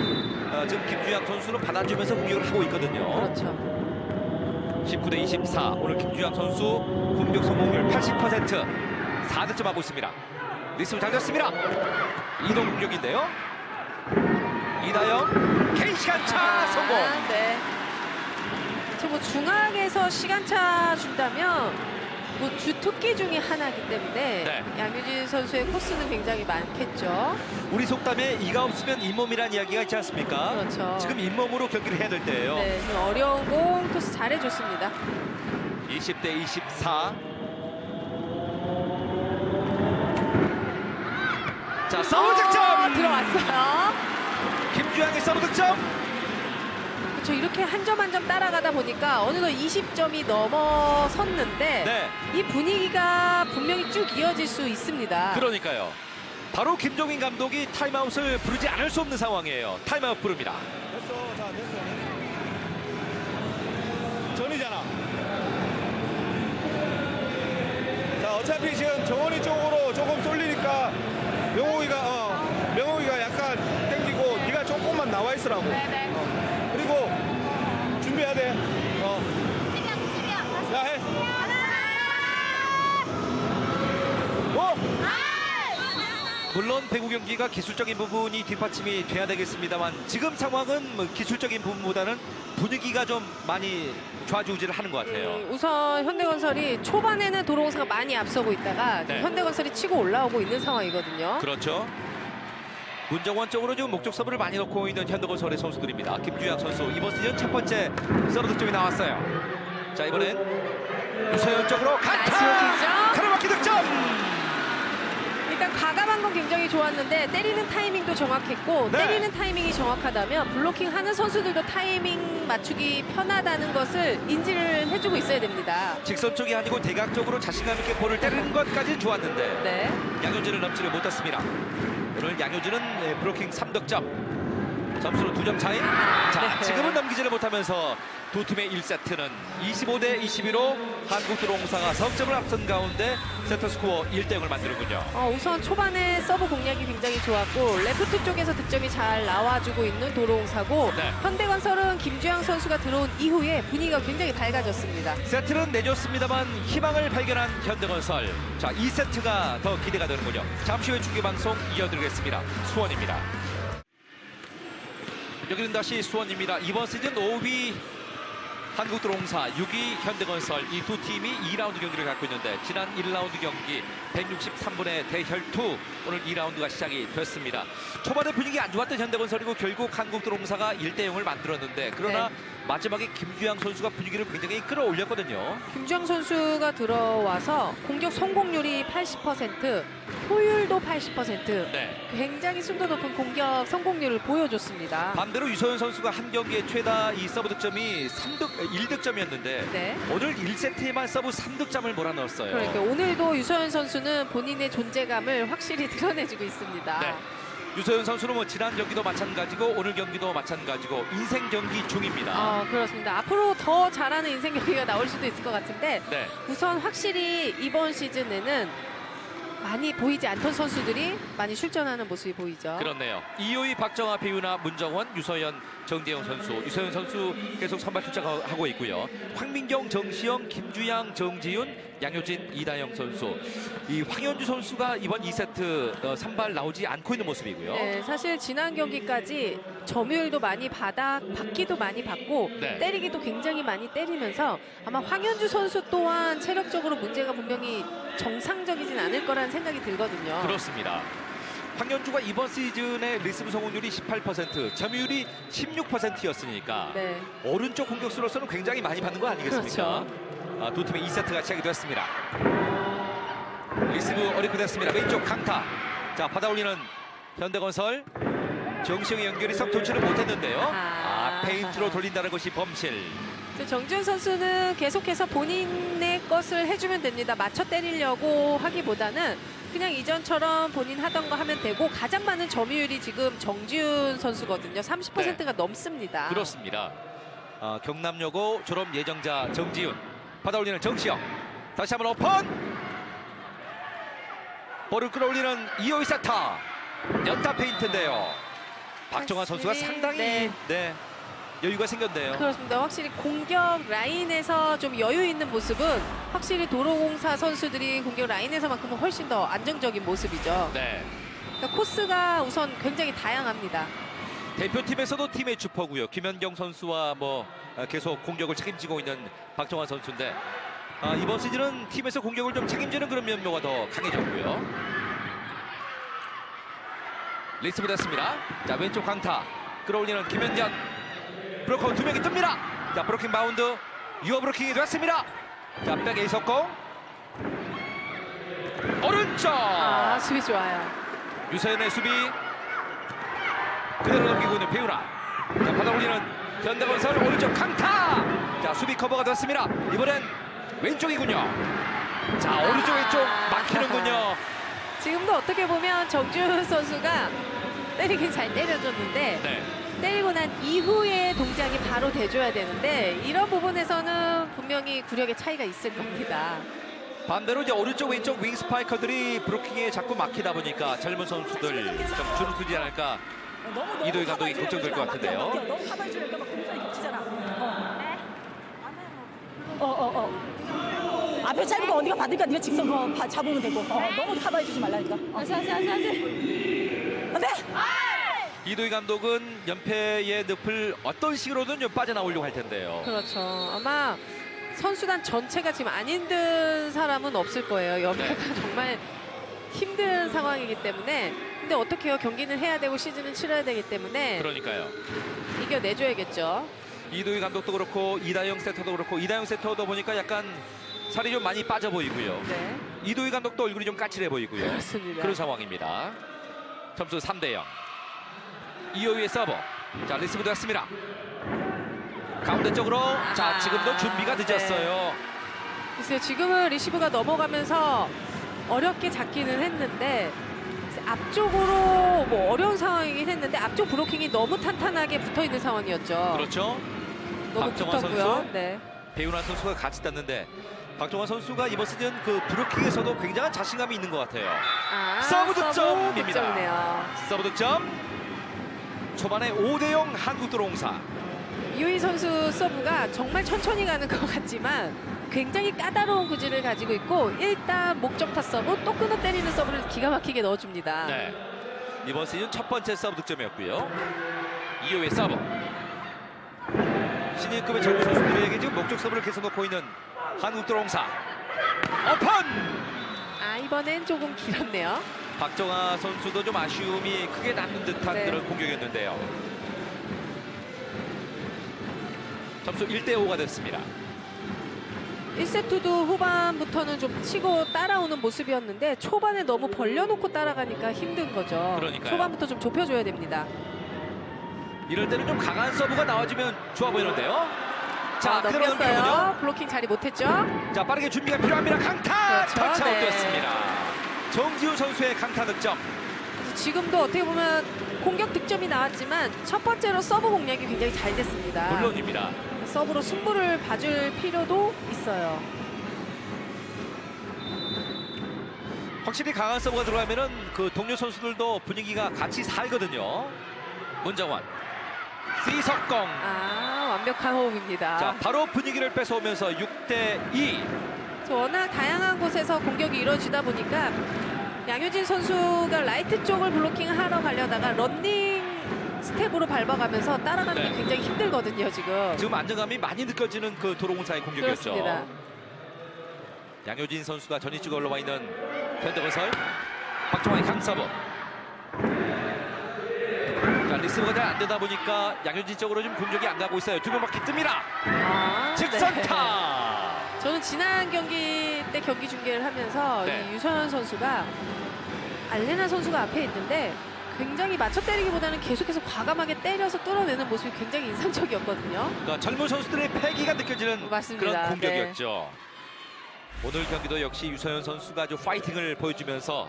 지금 김주영 선수는 받아주면서 공격을 하고 있거든요. 그렇죠. 19대 24. 오늘 김주영 선수 공격 성공률 80%. 4득점 하고 있습니다. 리시브 잘 됐습니다. 이동 공격인데요. 이다영 개인 시간차 성공. 네. 뭐 중앙에서 시간차 준다면 뭐 주특기 중에 하나이기 때문에 네. 양효진 선수의 코스는 굉장히 많겠죠. 우리 속담에 이가 없으면 잇몸이라는 이야기가 있지 않습니까? 그렇죠. 지금 잇몸으로 경기를 해야 될 때예요. 네, 지금 어려운 공 토스 잘해줬습니다. 20대 24. 자, 서브 득점! 들어왔어요. 김주영의 서브 득점! 그렇죠. 이렇게 한 점 한 점 따라가다 보니까 어느덧 20점이 넘어섰는데 네. 이 분위기가 분명히 쭉 이어질 수 있습니다. 그러니까요. 바로 김종인 감독이 타임아웃을 부르지 않을 수 없는 상황이에요. 타임아웃 부릅니다. 됐어. 자, 됐어. 전이잖아. 자, 어차피 지금 정원이 쪽으로 조금 쏠리니까 명호이가 약간 땡기고 네가 조금만 나와 있으라고. 그리고 준비해야 돼. 야, 해. 물론 배구 경기가 기술적인 부분이 뒷받침이 돼야 되겠습니다만 지금 상황은 뭐 기술적인 부분보다는 분위기가 좀 많이 좌지우지를 하는 것 같아요. 우선 현대건설이 초반에는 도로공사가 많이 앞서고 있다가 네. 현대건설이 치고 올라오고 있는 상황이거든요. 그렇죠. 문정원 쪽으로 지금 목적 서브를 많이 넣고 있는 현대건설의 선수들입니다. 김주영 선수 이번 시즌 첫 번째 서브 득점이 나왔어요. 자, 이번엔 유서연 쪽으로 나이스 강타! 득점! 가로막기 득점! 일단 과감한 건 굉장히 좋았는데 때리는 타이밍도 정확했고 네. 때리는 타이밍이 정확하다면 블로킹하는 선수들도 타이밍 맞추기 편하다는 것을 인지를 해주고 있어야 됩니다. 직선 쪽이 아니고 대각 쪽으로 자신감 있게 볼을 때리는 것까지는 좋았는데 네. 양효진을 넘지를 못했습니다. 오늘 양효진은 블로킹 3득점. 점수는 2점 차이. 자, 네. 지금은 넘기지를 못하면서 두 팀의 1세트는 25대 22로 한국도로공사가 석점을 앞선 가운데 세트스코어 1대0을 만드는군요. 우선 초반에 서브 공략이 굉장히 좋았고 레프트 쪽에서 득점이 잘 나와주고 있는 도로공사고 네. 현대건설은 김주영 선수가 들어온 이후에 분위기가 굉장히 밝아졌습니다. 세트는 내줬습니다만 희망을 발견한 현대건설. 자, 2세트가 더 기대가 되는군요. 잠시 후에 중계방송 이어드리겠습니다. 수원입니다. 여기는 다시 수원입니다. 이번 시즌 5위 한국도로공사, 6위 현대건설, 이 두 팀이 2라운드 경기를 갖고 있는데 지난 1라운드 경기 163분의 대혈투, 오늘 2라운드가 시작이 됐습니다. 초반에 분위기 안 좋았던 현대건설이고 결국 한국도로공사가 1대0을 만들었는데 그러나 네. 마지막에 김주양 선수가 분위기를 굉장히 끌어올렸거든요. 김주영 선수가 들어와서 공격 성공률이 80%, 효율도 80%, 네. 굉장히 순도 높은 공격 성공률을 보여줬습니다. 반대로 유소연 선수가 한 경기에 최다 이 서브 득점이 1득점이었는데 네. 오늘 1세트에만 서브 3득점을 몰아넣었어요. 그러니까 오늘도 유소연 선수는 본인의 존재감을 확실히 드러내주고 있습니다. 네. 유소연 선수는 뭐 지난 경기도 마찬가지고 오늘 경기도 마찬가지고 인생 경기 중입니다. 그렇습니다. 앞으로 더 잘하는 인생 경기가 나올 수도 있을 것 같은데 네. 우선 확실히 이번 시즌에는 많이 보이지 않던 선수들이 많이 출전하는 모습이 보이죠. 그렇네요. 이호희, 박정아, 배우나, 문정원, 유서연, 정재영 선수. 유서연 선수 계속 선발 출장하고 있고요. 황민경, 정시영, 김주양, 정지윤, 양효진, 이다영 선수. 이 황현주 선수가 이번 2세트 선발 나오지 않고 있는 모습이고요. 네, 사실 지난 경기까지 점유율도 많이 받기도 많이 받고 네. 때리기도 굉장히 많이 때리면서 아마 황현주 선수 또한 체력적으로 문제가 분명히 정상적이진 않을 거라는 생각이 들거든요. 그렇습니다. 황현주가 이번 시즌의 리스브 성공률이 18%, 점유율이 16%였으니까 네. 오른쪽 공격수로서는 굉장히 많이 받는 거 아니겠습니까? 그렇죠. 두 팀의 2세트가 시작이 됐습니다. 리스브 어렵게 됐습니다. 왼쪽 강타. 자, 받아올리는 현대건설. 정시영의 연결이 썩 좋지는 못했는데요. 페인트로 돌린다는 것이 범실. 정지훈 선수는 계속해서 본인의 것을 해주면 됩니다. 맞춰 때리려고 하기보다는 그냥 이전처럼 본인 하던 거 하면 되고 가장 많은 점유율이 지금 정지훈 선수거든요. 30%가 넘습니다. 그렇습니다. 경남여고 졸업 예정자 정지훈. 받아올리는 정시영. 다시 한번 오픈. 볼을 끌어올리는 이호희 세터. 연타 페인트인데요. 박정아 선수가 상당히 여유가 생겼네요. 그렇습니다. 확실히 공격 라인에서 좀 여유 있는 모습은 확실히 도로공사 선수들이 공격 라인에서만큼은 훨씬 더 안정적인 모습이죠. 네. 그러니까 코스가 우선 굉장히 다양합니다. 대표팀에서도 팀의 주퍼고요. 김연경 선수와 계속 공격을 책임지고 있는 박정환 선수인데 이번 시즌은 팀에서 공격을 좀 책임지는 그런 면모가 더 강해졌고요. 리스브 됐습니다. 자, 왼쪽 강타 끌어올리는 김연경. 브로커 두 명이 뜹니다. 자, 브로킹 바운드. 유어 브로킹이 됐습니다. 자, 백에 있었고 오른쪽. 수비 좋아요. 유서연의 수비 그대로 넘기고 있는 배우나. 자, 받아올리는 현대건설 오른쪽 강타. 자, 수비 커버가 됐습니다. 이번엔 왼쪽이군요. 자, 오른쪽 왼쪽 막히는군요. 지금도 어떻게 보면 정지훈 선수가 때리긴 잘 때려줬는데 네. 때리고 난 이후에 동작이 바로 돼줘야 되는데 이런 부분에서는 분명히 구력의 차이가 있을 겁니다. 반대로 이제 오른쪽 왼쪽 윙 스파이커들이 브로킹에 자꾸 막히다 보니까 젊은 선수들 좀 주눅 들지 않을까 이도희 감독이 걱정될 것 같은데요. 너무 가만히 주니까 막 공간이 겹치잖아. 앞에 짧은 거 어디가 받으니까 네가 직선 잡으면 되고. 너무 가만히 주지 말라니까. 네. 이도희 감독은 연패의 늪을 어떤 식으로든 좀 빠져나오려고 할 텐데요. 그렇죠. 아마 선수단 전체가 지금 안 힘든 사람은 없을 거예요. 연패가 정말 힘든 상황이기 때문에. 근데 어떻게 해요? 경기는 해야 되고 시즌은 치러야 되기 때문에 그러니까요. 이겨내줘야겠죠. 이도희 감독도 그렇고 이다영 세터도 그렇고 이다영 세터도 보니까 약간 살이 좀 많이 빠져 보이고요. 네. 이도희 감독도 얼굴이 좀 까칠해 보이고요. 그렇습니다. 그런 상황입니다. 점수 3대0. 이호희의 서브. 자, 리스브 됐습니다. 가운데 쪽으로. 자, 지금도 준비가 늦었어요. 글쎄요, 지금은 리시브가 넘어가면서 어렵게 잡기는 했는데 앞쪽으로 어려운 상황이긴 했는데 앞쪽 브로킹이 너무 탄탄하게 붙어있는 상황이었죠. 그렇죠. 너무 박정환 붙었고요. 선수. 네. 배우나 선수가 같이 땄는데 박종환 선수가 이번 시즌 그 브로킹에서도 굉장한 자신감이 있는 것 같아요. 서브 서브 득점입니다. 득점이네요. 서브 득점. 초반에 5대0 한국도로공사. 이효희 선수 서브가 정말 천천히 가는 것 같지만 굉장히 까다로운 구질을 가지고 있고 일단 목적타 서브 또 끊어 때리는 서브를 기가 막히게 넣어줍니다. 네. 이번 시즌 첫 번째 서브 득점이었고요. 이효의 서브. 신인급의 젊은 선수들에게 지금 목적 서브를 계속 놓고 있는 한국도로공사. 오픈! 이번엔 조금 길었네요. 박정아 선수도 좀 아쉬움이 크게 남는 듯한 네. 그런 공격이었는데요. 점수 1대5가 됐습니다. 1세트도 후반부터는 좀 치고 따라오는 모습이었는데 초반에 너무 벌려놓고 따라가니까 힘든 거죠. 그러니까요. 초반부터 좀 좁혀줘야 됩니다. 이럴 때는 좀 강한 서브가 나와주면 좋아 보이는데요. 자, 그대로 넘겼어요. 넘기는군요. 블로킹 자리 못했죠. 자, 빠르게 준비가 필요합니다. 강타! 그렇죠. 터치아웃 네. 됐습니다. 정지우 선수의 강타 득점. 그래서 지금도 어떻게 보면 공격 득점이 나왔지만 첫 번째로 서브 공략이 굉장히 잘 됐습니다. 물론입니다. 서브로 승부를 봐줄 필요도 있어요. 확실히 강한 서브가 들어가면은 그 동료 선수들도 분위기가 같이 살거든요. 문정원. C석공. 완벽한 호흡입니다. 자, 바로 분위기를 뺏어오면서 6대2. 워낙 다양한 곳에서 공격이 이루어지다 보니까 양효진 선수가 라이트 쪽을 블로킹하러 가려다가 런닝 스텝으로 밟아가면서 따라가는 네. 게 굉장히 힘들거든요, 지금. 지금 안정감이 많이 느껴지는 그 도로공사의 공격이었죠. 그렇습니다. 양효진 선수가 전위쪽에 올라와 있는 현대건설. 박종환의 강서브. 자, 리스브가 잘 안 되다 보니까 양효진 쪽으로 좀 공격이 안 가고 있어요. 두 명 바퀴 뜹니다. 직선타. 네. 저는 지난 경기 때 경기 중계를 하면서 네. 이 유서연 선수가 알레나 선수가 앞에 있는데 굉장히 맞춰 때리기보다는 계속해서 과감하게 때려서 뚫어내는 모습이 굉장히 인상적이었거든요. 그러니까 젊은 선수들의 패기가 느껴지는 맞습니다. 그런 공격이었죠. 오늘 경기도 역시 유서연 선수가 아주 파이팅을 보여주면서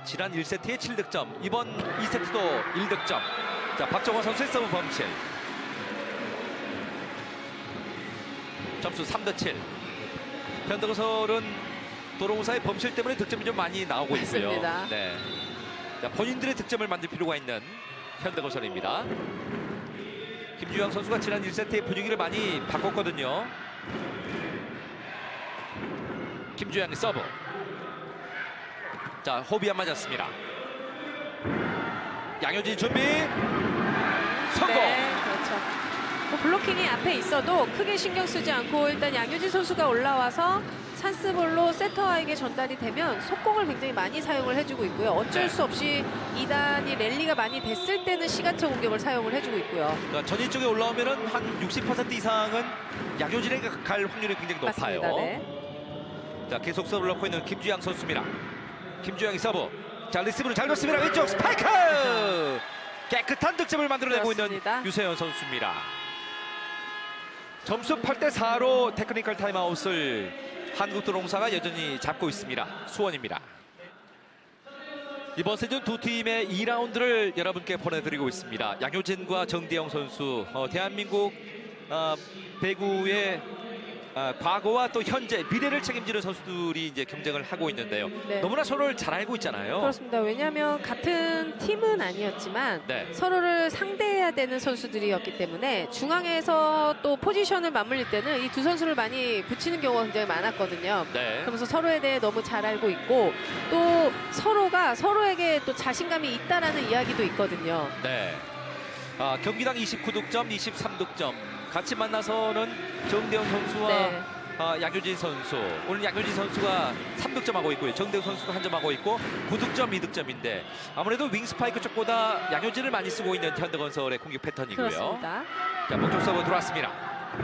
지난 1세트에 7득점, 이번 2세트도 1득점. 자, 박정원 선수의 서브 범실. 점수 3대7. 현대건설은 도로공사의 범실 때문에 득점이 좀 많이 나오고 있고요. 맞습니다. 네. 자, 본인들의 득점을 만들 필요가 있는 현대건설입니다. 김주영 선수가 지난 1세트의 분위기를 많이 바꿨거든요. 김주영의 서브. 자, 호흡이 안 맞았습니다. 양효진 준비. 성공. 네, 그렇죠. 뭐 블로킹이 앞에 있어도 크게 신경 쓰지 않고 일단 양효진 선수가 올라와서 찬스볼로 세터에게 전달이 되면 속공을 굉장히 많이 사용을 해주고 있고요. 어쩔 네. 수 없이 2단이 랠리가 많이 됐을 때는 시간차 공격을 사용을 해주고 있고요. 그러니까 전위 쪽에 올라오면은 한 60% 이상은 양효진에게 갈 확률이 굉장히 높아요. 맞습니다. 네. 자, 계속 서브를 넣고 있는 김주영 선수입니다. 김주영의 서브. 자, 리스브를 잘 넣습니다. 왼쪽 스파이크. 깨끗한 득점을 만들어내고 그렇습니다. 있는 유세현 선수입니다. 점수 8대4로 테크니컬 타임아웃을 한국도로공사가 여전히 잡고 있습니다. 수원입니다. 이번 시즌 두 팀의 2라운드를 여러분께 보내드리고 있습니다. 양효진과 정대영 선수, 대한민국 배구의 과거와 또 현재 미래를 책임지는 선수들이 이제 경쟁을 하고 있는데요. 네. 너무나 서로를 잘 알고 있잖아요. 그렇습니다. 왜냐하면 같은 팀은 아니었지만 네. 서로를 상대해야 되는 선수들이었기 때문에 중앙에서 또 포지션을 맞물릴 때는 이 두 선수를 많이 붙이는 경우가 굉장히 많았거든요. 네. 그러면서 서로에 대해 너무 잘 알고 있고 또 서로가 서로에게 또 자신감이 있다라는 이야기도 있거든요. 네. 경기당 29득점, 23득점. 같이 만나서는 정대영 선수와 네. 양효진 선수. 오늘 양효진 선수가 3득점하고 있고요. 정대영 선수가 1점 하고 있고 9득점, 2득점인데 아무래도 윙스파이크 쪽보다 양효진을 많이 쓰고 있는 현대건설의 공격 패턴이고요. 그렇습니다. 자, 목적 서브 들어왔습니다.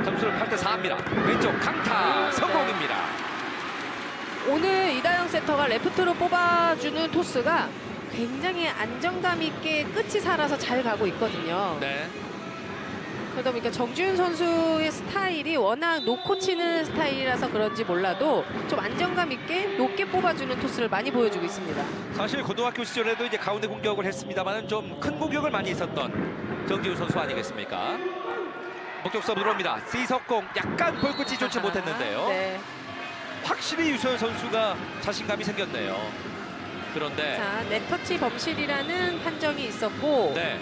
점수는 8대4입니다. 왼쪽 강타 성공입니다. 오늘 이다영 세터가 레프트로 뽑아주는 토스가 굉장히 안정감 있게 끝이 살아서 잘 가고 있거든요. 네. 그러다 보니까 정지훈 선수의 스타일이 워낙 놓고 치는 스타일이라서 그런지 몰라도 좀 안정감 있게 높게 뽑아주는 토스를 많이 보여주고 있습니다. 사실 고등학교 시절에도 이제 가운데 공격을 했습니다만 좀 큰 공격을 많이 있었던 정지훈 선수 아니겠습니까? 목적 서브 들어옵니다. C석공 약간 볼끝이 좋지 못했는데요. 네. 확실히 유소연 선수가 자신감이 생겼네요. 그런데 자, 네터치 범실이라는 판정이 있었고 네.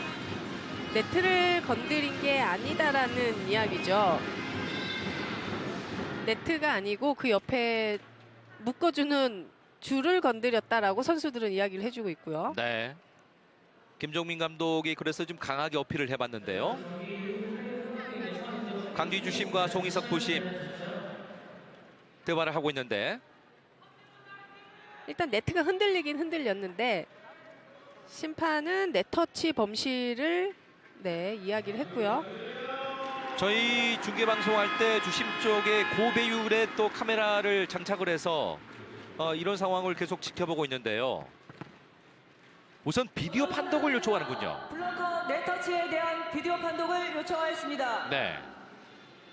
네트를 건드린 게 아니다라는 이야기죠. 네트가 아니고 그 옆에 묶어주는 줄을 건드렸다라고 선수들은 이야기를 해주고 있고요. 네. 김종민 감독이 그래서 좀 강하게 어필을 해봤는데요. 강주희 주심과 송희석 부심 대화를 하고 있는데 일단 네트가 흔들리긴 흔들렸는데 심판은 네터치 범실을 이야기를 했고요. 저희 중계 방송할 때 주심 쪽에 고배율에 또 카메라를 장착을 해서 이런 상황을 계속 지켜보고 있는데요. 우선 비디오 판독을 요청하는군요. 블로커 네터치에 대한 비디오 판독을 요청하였습니다. 네.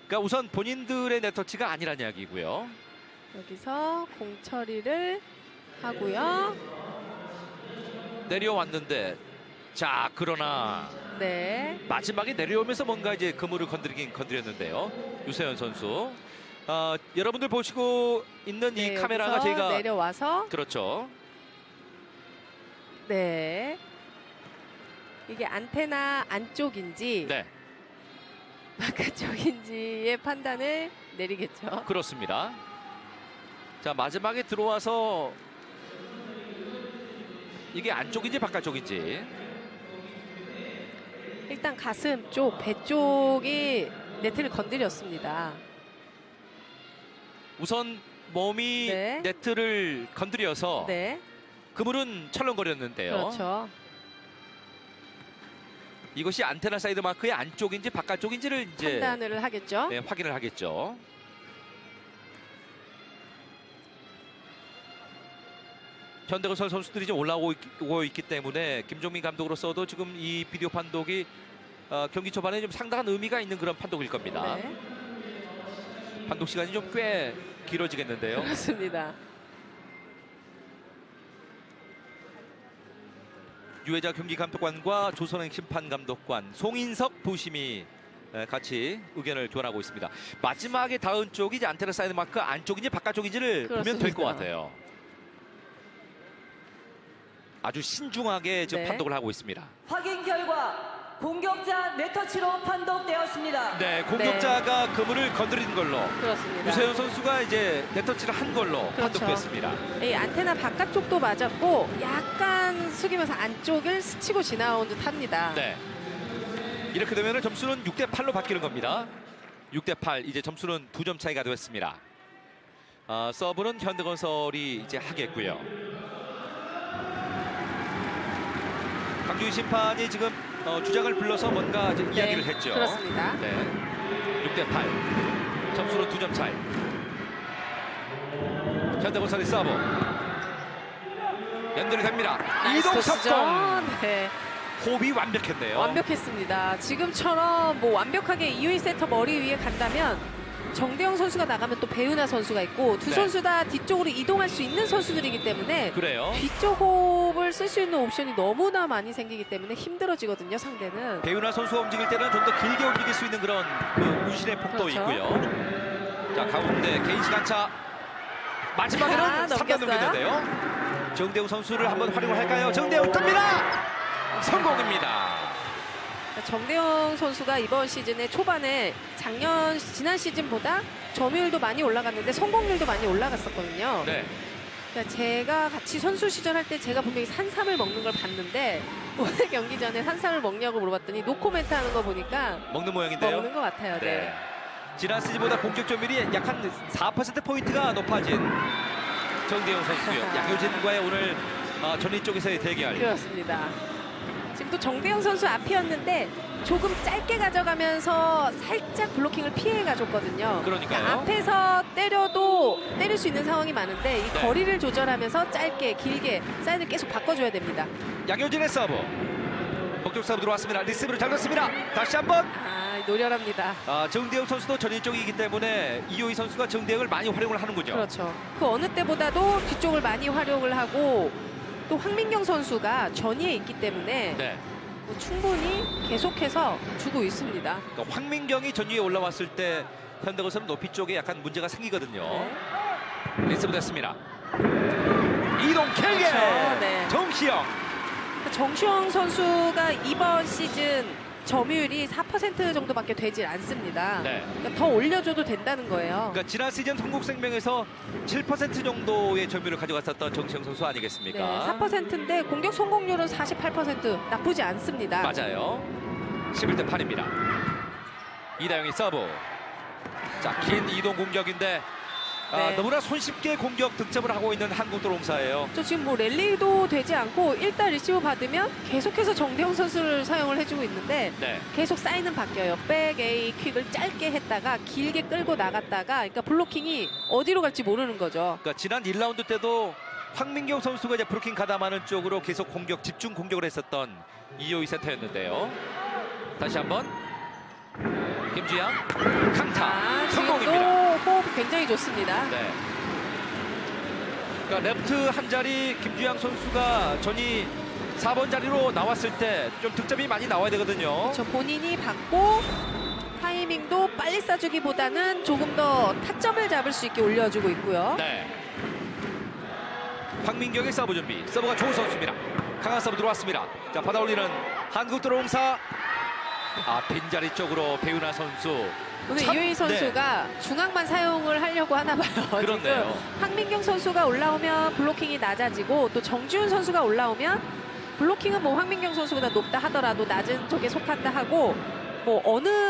그러니까 우선 본인들의 네터치가 아니란 이야기고요. 여기서 공 처리를 하고요. 내려왔는데 자 그러나 네. 마지막에 내려오면서 뭔가 이제 그물을 건드리긴 건드렸는데요. 유세현 선수. 여러분들 보시고 있는 이 네, 카메라가 여기서 제가 내려와서 그렇죠. 네. 이게 안테나 안쪽인지 네, 바깥쪽인지의 판단을 내리겠죠. 그렇습니다. 자 마지막에 들어와서 이게 안쪽인지 바깥쪽인지. 일단 가슴 쪽, 배 쪽이 네트를 건드렸습니다. 우선 몸이 네. 네트를 건드려서 네. 그물은 철렁거렸는데요. 그렇죠. 이것이 안테나 사이드 마크의 안쪽인지 바깥쪽인지를 이제 판단을 하겠죠. 네, 확인을 하겠죠. 현대건설 선수들이 좀 올라오고 있기 때문에 김종민 감독으로서도 지금 이 비디오 판독이 경기 초반에 좀 상당한 의미가 있는 그런 판독일 겁니다. 네. 판독 시간이 좀 꽤 길어지겠는데요. 그렇습니다. 유해자 경기 감독관과 조선행 심판 감독관 송인석 부심이 같이 의견을 교환하고 있습니다. 마지막에 닿은 쪽이 이제 안테나 사이드 마크 안쪽인지 바깥쪽인지를 보면 될 것 그렇습니다. 같아요. 아주 신중하게 지금 네. 판독을 하고 있습니다. 확인 결과 공격자 네터치로 판독되었습니다. 네, 공격자가 그물을 건드린 걸로 그렇습니다. 유세현 선수가 이제 네터치를 한 걸로 그렇죠. 판독됐습니다. 이 안테나 바깥쪽도 맞았고 약간 숙이면서 안쪽을 스치고 지나온 듯 합니다. 네. 이렇게 되면 점수는 6대8로 바뀌는 겁니다. 6대8 이제 점수는 2점 차이가 됐습니다. 서브는 현대건설이 이제 하겠고요. 강주희 심판이 지금 주장을 불러서 뭔가 이제 이야기를 했죠. 그렇습니다. 네. 6대8 점수는 2점 차이. 현대건설의 서브 연결이 됩니다. 나이스 이동 토스죠. 석공. 네. 호흡이 완벽했네요. 완벽했습니다. 지금처럼 뭐 완벽하게 이효희 세터 머리 위에 간다면 정대영 선수가 나가면 또 배은하 선수가 있고 두 네. 선수 다 뒤쪽으로 이동할 수 있는 선수들이기 때문에 그래요. 뒤쪽 호흡을 쓸 수 있는 옵션이 너무나 많이 생기기 때문에 힘들어지거든요, 상대는. 배우나 선수가 움직일 때는 좀 더 길게 움직일 수 있는 그런 그 운신의 폭도 그렇죠. 있고요. 자 가운데 개인 시간차 마지막에는 아, 3단 넘겼어요? 넘겼는데요. 정대웅 선수를 한번 활용을 할까요? 정대웅 뜹니다. 성공입니다. 정대영 선수가 이번 시즌의 초반에 지난 시즌보다 점유율도 많이 올라갔는데 성공률도 많이 올라갔었거든요. 네. 그러니까 제가 같이 선수 시절 할 때 제가 분명히 산삼을 먹는 걸 봤는데 오늘 경기 전에 산삼을 먹냐고 물어봤더니 노코멘트 하는 거 보니까 먹는 모양인데요. 먹는 것 같아요. 네. 네. 지난 시즌보다 공격 점유율이 약 한 4%포인트가 높아진 정대웅 선수요. 양효진과의 오늘 전위 쪽에서의 대결. 그렇습니다. 지금 또 정대영 선수 앞이었는데 조금 짧게 가져가면서 살짝 블로킹을 피해 가줬거든요. 그러니까요. 앞에서 때려도 때릴 수 있는 상황이 많은데 이 네. 거리를 조절하면서 짧게 길게 사인을 계속 바꿔줘야 됩니다. 양효진의 서브. 목적 서브 들어왔습니다. 리시브를 잘 넣습니다. 다시 한번. 노련합니다. 정대웅 선수도 전위 쪽이기 때문에 이효희 선수가 정대웅을 많이 활용을 하는군요. 그렇죠. 그 어느 때보다도 뒤쪽을 많이 활용을 하고 또 황민경 선수가 전위에 있기 때문에 네. 뭐 충분히 계속해서 주고 있습니다. 그러니까 황민경이 전위에 올라왔을 때 현대건설은 높이 쪽에 약간 문제가 생기거든요. 네. 리스브 됐습니다. 이동 길게 그렇죠. 네. 정시영. 정시영 선수가 이번 시즌 점유율이 4% 정도밖에 되질 않습니다. 네. 그러니까 더 올려줘도 된다는 거예요. 그러니까 지난 시즌 한국생명에서 7% 정도의 점유율을 가져갔었던 정시영 선수 아니겠습니까? 네, 4%인데 공격 성공률은 48%, 나쁘지 않습니다. 맞아요. 11대 8입니다. 이다영이 서브. 자, 긴 이동 공격인데 네. 너무나 손쉽게 공격 득점을 하고 있는 한국도롱사예요. 저 지금 뭐 랠리도 되지 않고 일단 리시브 받으면 계속해서 정대영 선수를 사용을 해주고 있는데 네. 계속 사인은 바뀌어요. 백 A 퀵을 짧게 했다가 길게 끌고 나갔다가 그러니까 블로킹이 어디로 갈지 모르는 거죠. 그러니까 지난 1라운드 때도 황민경 선수가 이제 브로킹 가담하는 쪽으로 계속 공격, 집중 공격을 했었던 이호이 센터였는데요. 다시 한번 김주영 강타 성공입니다. 지금도 호흡 굉장히 좋습니다. 네. 그러니까 레프트 한 자리 김주영 선수가 전이 4번 자리로 나왔을 때 좀 득점이 많이 나와야 되거든요. 저 본인이 받고 타이밍도 빨리 쏴주기보다는 조금 더 타점을 잡을 수 있게 올려주고 있고요. 네. 황민경의 서브 준비. 서브가 좋은 선수입니다. 강한 서브 들어왔습니다. 자, 받아올리는 한국도롱사. 빈자리 쪽으로 배우나 선수. 오늘 참- 이효희 선수가 중앙만 사용을 하려고 하나 봐요. 그렇네요. 지금 황민경 선수가 올라오면 블로킹이 낮아지고 또 정지훈 선수가 올라오면 블로킹은 뭐 황민경 선수보다 높다 하더라도 낮은 쪽에 속한다 하고 뭐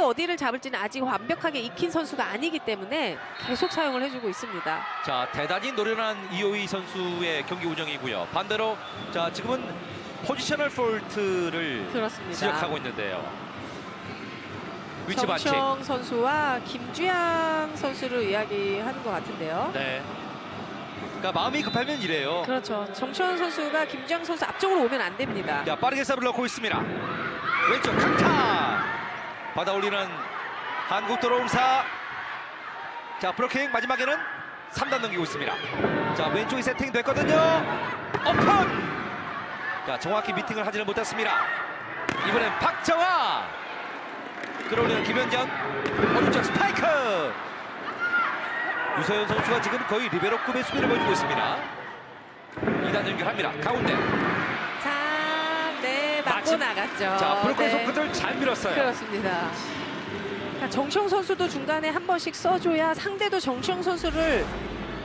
어디를 잡을지는 아직 완벽하게 익힌 선수가 아니기 때문에 계속 사용을 해주고 있습니다. 자, 대단히 노련한 이호이 선수의 경기 운영이고요. 반대로 자, 지금은 포지셔널 폴트를 그렇습니다. 지적하고 있는데요. 위치 반칙. 정시영 선수와 김주양 선수를 이야기하는 것 같은데요. 네. 그러니까 마음이 급하면 이래요. 그렇죠. 정시영 선수가 김주양 선수 앞쪽으로 오면 안 됩니다. 자, 빠르게 서브를 넣고 있습니다. 왼쪽 강타. 받아올리는 한국도로공사. 자, 브로킹 마지막에는 3단 넘기고 있습니다. 자, 왼쪽이 세팅됐거든요. 오픈. 자, 정확히 미팅을 하지는 못했습니다. 이번엔 박정아. 끌어올리는 김현정. 오른쪽 스파이크. 유서연 선수가 지금 거의 리베로급의 수비를 보여주고 있습니다. 2단 연결합니다. 가운데. 자, 네, 맞고 나갔죠. 자, 브로커의 네. 손끝을 잘 밀었어요. 그렇습니다. 그러니까 정시영 선수도 중간에 한 번씩 써줘야 상대도 정시영 선수를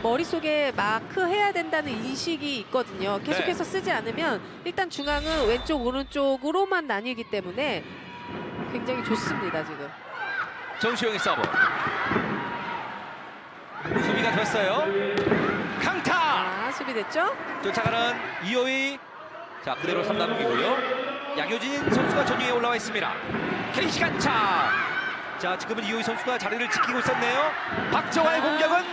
머릿속에 마크해야 된다는 인식이 있거든요. 계속해서 쓰지 않으면 일단 중앙은 왼쪽 오른쪽으로만 나뉘기 때문에 굉장히 좋습니다. 지금. 정시영의 서브. 수비가 됐어요. 강타. 아, 수비됐죠? 쫓아가는 이호이. 자, 그대로 3단 넘기고요. 양효진 선수가 전위에 올라와 있습니다. K 시간차. 자, 지금은 이호이 선수가 자리를 지키고 있었네요. 박정아의 공격은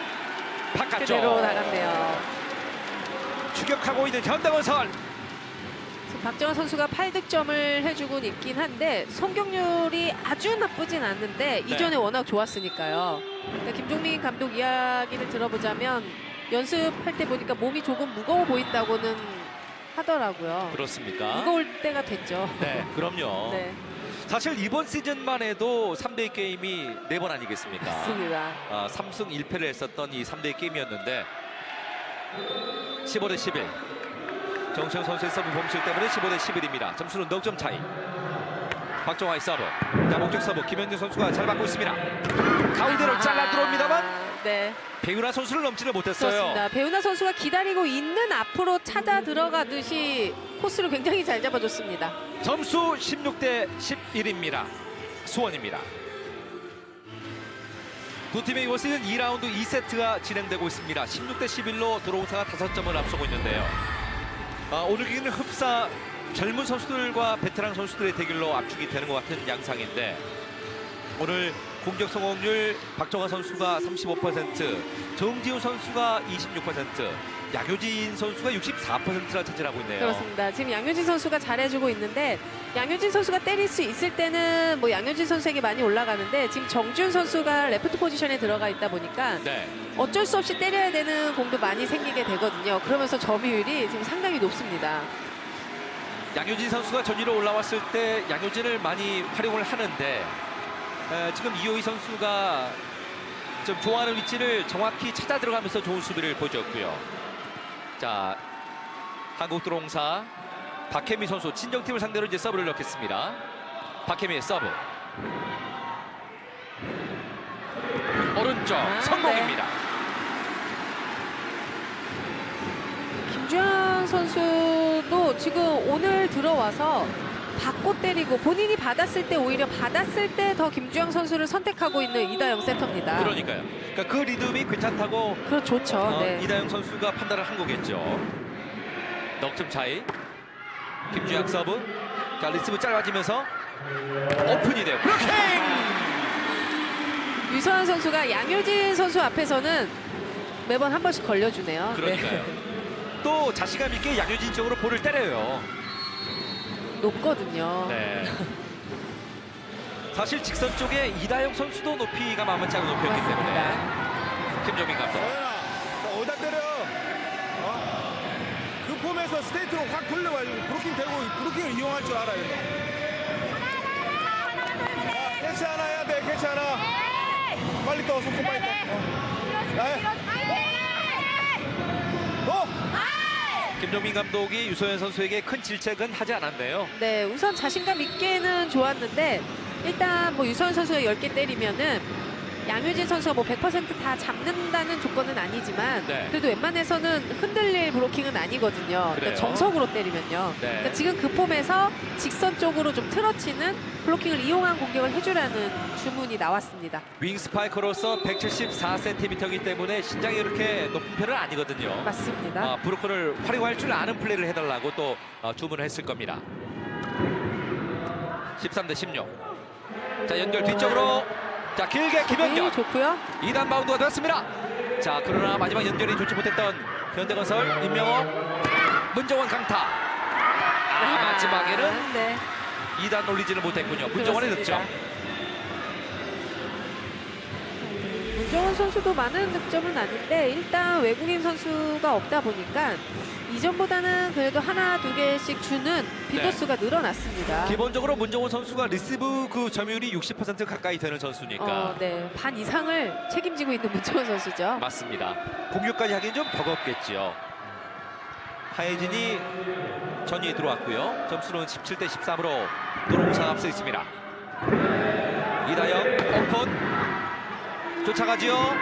바깥쪽. 그대로 나간대요. 추격하고 있는 현대건설. 지금 박정환 선수가 8득점을 해주고 있긴 한데 성공률이 아주 나쁘진 않는데 이전에 워낙 좋았으니까요. 그러니까 김종민 감독 이야기를 들어보자면 연습할 때 보니까 몸이 조금 무거워 보인다고는 하더라고요. 그렇습니까? 무거울 때가 됐죠. 네, 그럼요. 네, 사실 이번 시즌만 해도 3대2 게임이 4번 아니겠습니까? 맞습니다. 3승 1패를 했었던 이 3대 게임이었는데 15대 11. 정시영 선수의 서브 범실 때문에 15대 11입니다. 점수는 넉점 차이. 박정화의 서브. 자, 목적 서브 김현준 선수가 잘 받고 있습니다. 가운데로 잘라 들어옵니다만 네, 배우나 선수를 넘지를 못했어요. 그렇습니다. 배우나 선수가 기다리고 있는 앞으로 찾아 들어가듯이 코스를 굉장히 잘 잡아줬습니다. 점수 16대 11입니다. 수원입니다. 두 팀의 이번 시즌 2라운드 2세트가 진행되고 있습니다. 16대 11로 도로공사가 5점을 앞서고 있는데요. 오늘 경기는 흡사 젊은 선수들과 베테랑 선수들의 대결로 압축이 되는 것 같은 양상인데 오늘 공격 성공률 박정아 선수가 35%, 정지훈 선수가 26%, 양효진 선수가 64%를 차지하고 있네요. 그렇습니다. 지금 양효진 선수가 잘해주고 있는데 양효진 선수가 때릴 수 있을 때는 뭐 양효진 선수에게 많이 올라가는데 지금 정지훈 선수가 레프트 포지션에 들어가 있다 보니까 네. 어쩔 수 없이 때려야 되는 공도 많이 생기게 되거든요. 그러면서 점유율이 지금 상당히 높습니다. 양효진 선수가 전위로 올라왔을 때 양효진을 많이 활용을 하는데 지금 이호이 선수가 좀 좋아하는 위치를 정확히 찾아 들어가면서 좋은 수비를 보여줬고요. 자, 한국도로공사 박혜미 선수 친정팀을 상대로 이제 서브를 넣겠습니다. 박혜미의 서브. 오른쪽 성공입니다. 김주영 선수도 지금 오늘 들어와서 받고 때리고 본인이 받았을 때 오히려 받았을 때 더 김주영 선수를 선택하고 있는 이다영 세터입니다. 그러니까요. 그러니까 그 리듬이 괜찮다고 그렇죠. 좋죠. 네. 이다영 선수가 판단을 한 거겠죠. 넉점 차이. 김주영 서브. 자, 리스브 짧아지면서 오픈이 돼요. 블로킹! 유서환 선수가 양효진 선수 앞에서는 매번 한 번씩 걸려주네요. 그러니까요. 또 자신감 있게 양효진 쪽으로 볼을 때려요. 높거든요. 네. 사실 직선 쪽에 이다영 선수도 높이가 만만치 않은 높이였기 때문에 김종민 감독. 서현아, 어디다 때려? 그 폼에서 스테이트로 확 돌려가지고 브로킹 되고 브로킹을 이용할 줄 알아요. 캐치 하나 해야 돼, 캐치 하나. 빨리 떠, 속도 빨리 떠. 김종민 감독이 유소연 선수에게 큰 질책은 하지 않았네요. 네, 우선 자신감 있게는 좋았는데 일단 뭐 유서환 선수가 10개 때리면은 양효진 선수가 뭐 100% 다 잡는다는 조건은 아니지만 네. 그래도 웬만해서는 흔들릴 브로킹은 아니거든요. 그래요? 그러니까 정석으로 때리면요. 네. 그러니까 지금 그 폼에서 직선 쪽으로 좀 틀어치는 블로킹을 이용한 공격을 해주라는 주문이 나왔습니다. 윙 스파이커로서 174cm이기 때문에 신장이 이렇게 높은 편은 아니거든요. 맞습니다. 브로커를 활용할 줄 아는 플레이를 해달라고 또 주문을 했을 겁니다. 13대 16. 자, 연결 뒤쪽으로. 자, 길게 김연경. 좋고요. 2단 바운드가 되었습니다. 자, 그러나 마지막 연결이 좋지 못했던 현대건설 임명호, 문정원 강타. 마지막에는 네. 2단 올리지는 못했군요. 문정원의 득점. 문정원 선수도 많은 득점은 아닌데 일단 외국인 선수가 없다 보니까 이전보다는 그래도 하나, 두 개씩 주는 빈도수가 늘어났습니다. 기본적으로 문정원 선수가 리시브 그 점유율이 60% 가까이 되는 선수니까. 네, 반 이상을 책임지고 있는 문정원 선수죠. 맞습니다. 공격까지 하기엔 좀 버겁겠죠. 하예진이 전위에 들어왔고요. 점수는 17대 13으로 도로공사가 앞서 있습니다. 이다영 오픈 쫓아가지요.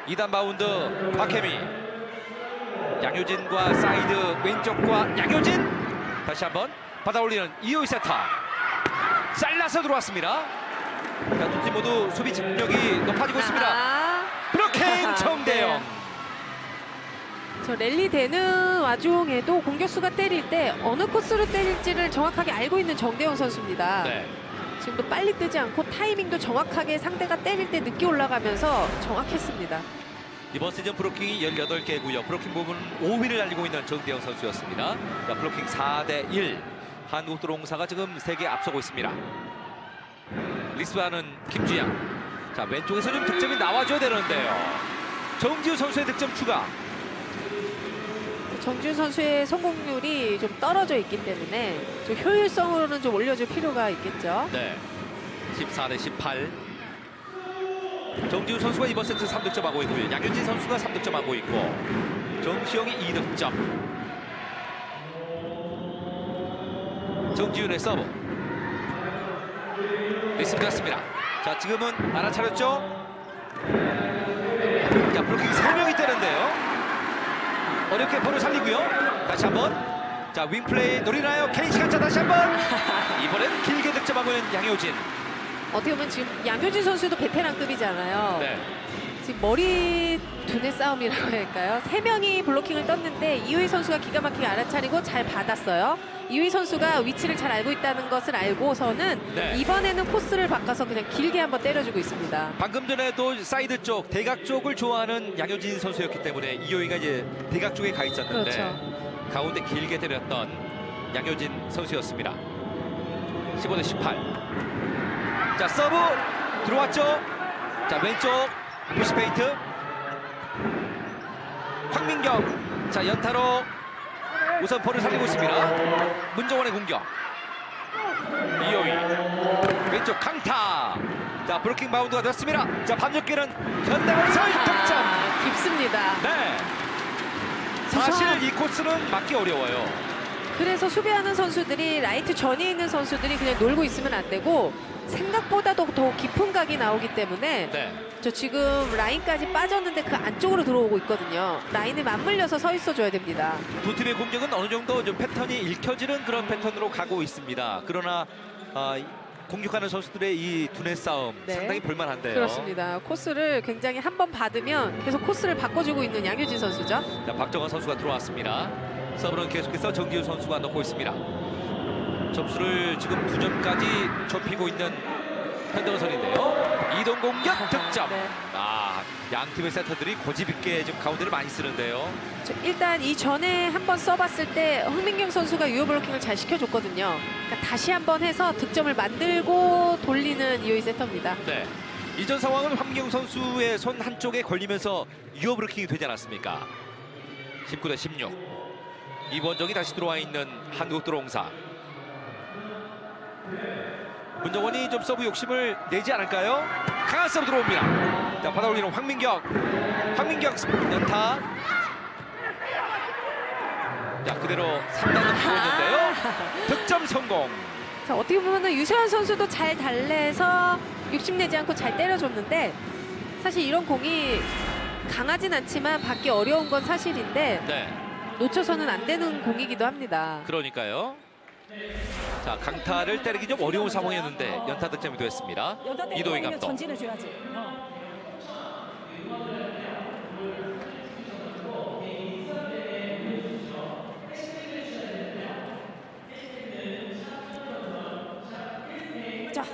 2단 바운드 박혜미. 양효진과 사이드 왼쪽과 양효진 다시 한번 받아올리는 이호이 세터. 잘라서 들어왔습니다. 두 팀 모두 수비 집중력이 높아지고 있습니다. 블로킹 정대영. 저 랠리 되는 와중에도 공격수가 때릴 때 어느 코스로 때릴지를 정확하게 알고 있는 정대영 선수입니다. 네. 지금도 빨리 뜨지 않고 타이밍도 정확하게 상대가 때릴 때 늦게 올라가면서 정확했습니다. 이번 시즌 브로킹이 18개고요. 브로킹 부분 5위를 달리고 있는 정대영 선수였습니다. 자, 브로킹 4대 1. 한국도로공사가 지금 3개 앞서고 있습니다. 리스브하는 김주양. 자, 왼쪽에서 좀 득점이 나와줘야 되는데요. 정지우 선수의 득점 추가. 정지훈 선수의 성공률이 좀 떨어져 있기 때문에 좀 효율성으로는 좀 올려줄 필요가 있겠죠. 네. 14대 18. 정지우 선수가 이번 세트 3득점 하고 있고요. 양효진 선수가 3득점 하고 있고 정시영이 2득점. 정지훈의 서브. 리스브 됐습니다. 자, 지금은 알아차렸죠. 자, 블로킹 3명이 때는데요. 어렵게 볼을 살리고요. 다시 한번. 자, 윙플레이 노리나요? 케인 시간차 다시 한번. 이번엔 길게 득점하고 있는 양효진. 어떻게 보면 지금 양효진 선수도 베테랑급이잖아요. 네. 지금 머리 두뇌 싸움이라고 할까요? 3명이 블로킹을 떴는데 이우희 선수가 기가 막히게 알아차리고 잘 받았어요. 이우희 선수가 위치를 잘 알고 있다는 것을 알고서는 네. 이번에는 코스를 바꿔서 그냥 길게 한번 때려주고 있습니다. 방금 전에도 사이드 쪽, 대각 쪽을 좋아하는 양효진 선수였기 때문에 이호이가 이제 대각 쪽에 가 있었는데 그렇죠. 가운데 길게 때렸던 양효진 선수였습니다. 15대 18. 자, 서브 들어왔죠. 자, 왼쪽 푸시페이트. 황민경. 자, 연타로 우선 볼을 살리고 있습니다. 문정원의 공격. 이호이 왼쪽 강타. 자, 브로킹 바운드가 됐습니다. 자, 반격기는 현대건설 득점. 깊습니다. 네. 사실 이 코스는 맞기 어려워요. 그래서 수비하는 선수들이 라이트 전에 있는 선수들이 그냥 놀고 있으면 안 되고 생각보다도 더 깊은 각이 나오기 때문에 네. 저 지금 라인까지 빠졌는데 그 안쪽으로 들어오고 있거든요. 라인에 맞물려서 서 있어줘야 됩니다. 두 팀의 공격은 어느 정도 좀 패턴이 읽혀지는 그런 패턴으로 가고 있습니다. 그러나 공격하는 선수들의 이 두뇌 싸움 네. 상당히 볼만한데요. 그렇습니다. 코스를 굉장히 한 번 받으면 계속 코스를 바꿔주고 있는 양효진 선수죠. 자, 박정원 선수가 들어왔습니다. 서브는 계속해서 정지우 선수가 넣고 있습니다. 점수를 지금 2점까지 좁히고 있는 현대건설인데요. 이동 공격 득점. 네. 양 팀의 세터들이 고집 있게 지금 가운데를 많이 쓰는데요. 일단 이 전에 한번 써봤을 때 황민경 선수가 유효 블로킹을 잘 시켜줬거든요. 그러니까 다시 한번 해서 득점을 만들고 돌리는 이호이 세터입니다. 네. 이전 상황은 황민경 선수의 손 한쪽에 걸리면서 유효 브레이킹이 되지 않았습니까? 19대 16. 이번정이 다시 들어와 있는 한국도로공사. 문정원이 좀 서브 욕심을 내지 않을까요? 강한 서브 들어옵니다. 자, 받아올리는 황민경. 황민경 연타. 자, 그대로 3단을 들어오는데요. 득점 성공. 자, 어떻게 보면 유세환 선수도 잘 달래서 욕심내지 않고 잘 때려줬는데 사실 이런 공이 강하진 않지만 받기 어려운 건 사실인데 네. 놓쳐서는 안 되는 공이기도 합니다. 그러니까요. 자, 강타를 때리기 좀 어려운 상황이었는데 연타 득점이 됐습니다. 이도희 감독. 전진을 줘야지. 자,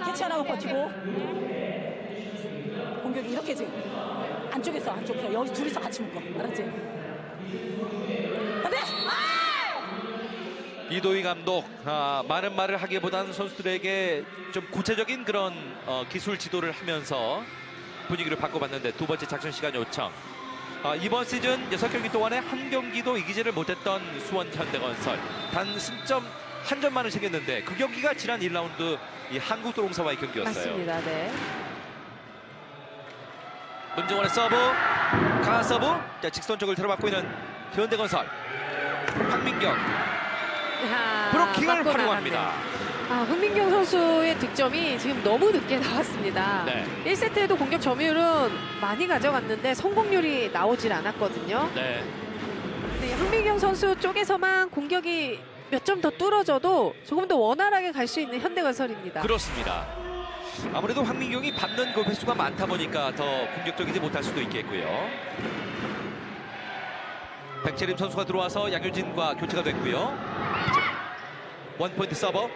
캐치 하나만 버티고 공격이 이렇게지. 안쪽에서 여기 둘이서 같이 묶어. 알았지? 안돼! 이도희 감독 많은 말을 하기보다는 선수들에게 좀 구체적인 그런 기술 지도를 하면서 분위기를 바꿔봤는데 두 번째 작전 시간 요청. 이번 시즌 6경기 동안에 한 경기도 이기지를 못했던 수원 현대건설. 단 승점 한 점만을 챙겼는데 그 경기가 지난 1라운드 이 한국도로공사와의 경기였어요. 맞습니다. 네. 문정원의 서브, 강한 서브. 자, 직선 쪽을 들어맞고 있는 현대건설. 황민경. 브로킹을 맞고 활용합니다. 나갔네요. 황민경 선수의 득점이 지금 너무 늦게 나왔습니다. 네. 1세트에도 공격 점유율은 많이 가져갔는데 성공률이 나오질 않았거든요. 네. 근데 황민경 선수 쪽에서만 공격이 몇 점 더 뚫어져도 조금 더 원활하게 갈 수 있는 현대건설입니다. 그렇습니다. 아무래도 황민경이 받는 그 횟수가 많다 보니까 더 공격적이지 못할 수도 있겠고요. 백채림 선수가 들어와서 양효진과 교체가 됐고요. 원포인트 서버.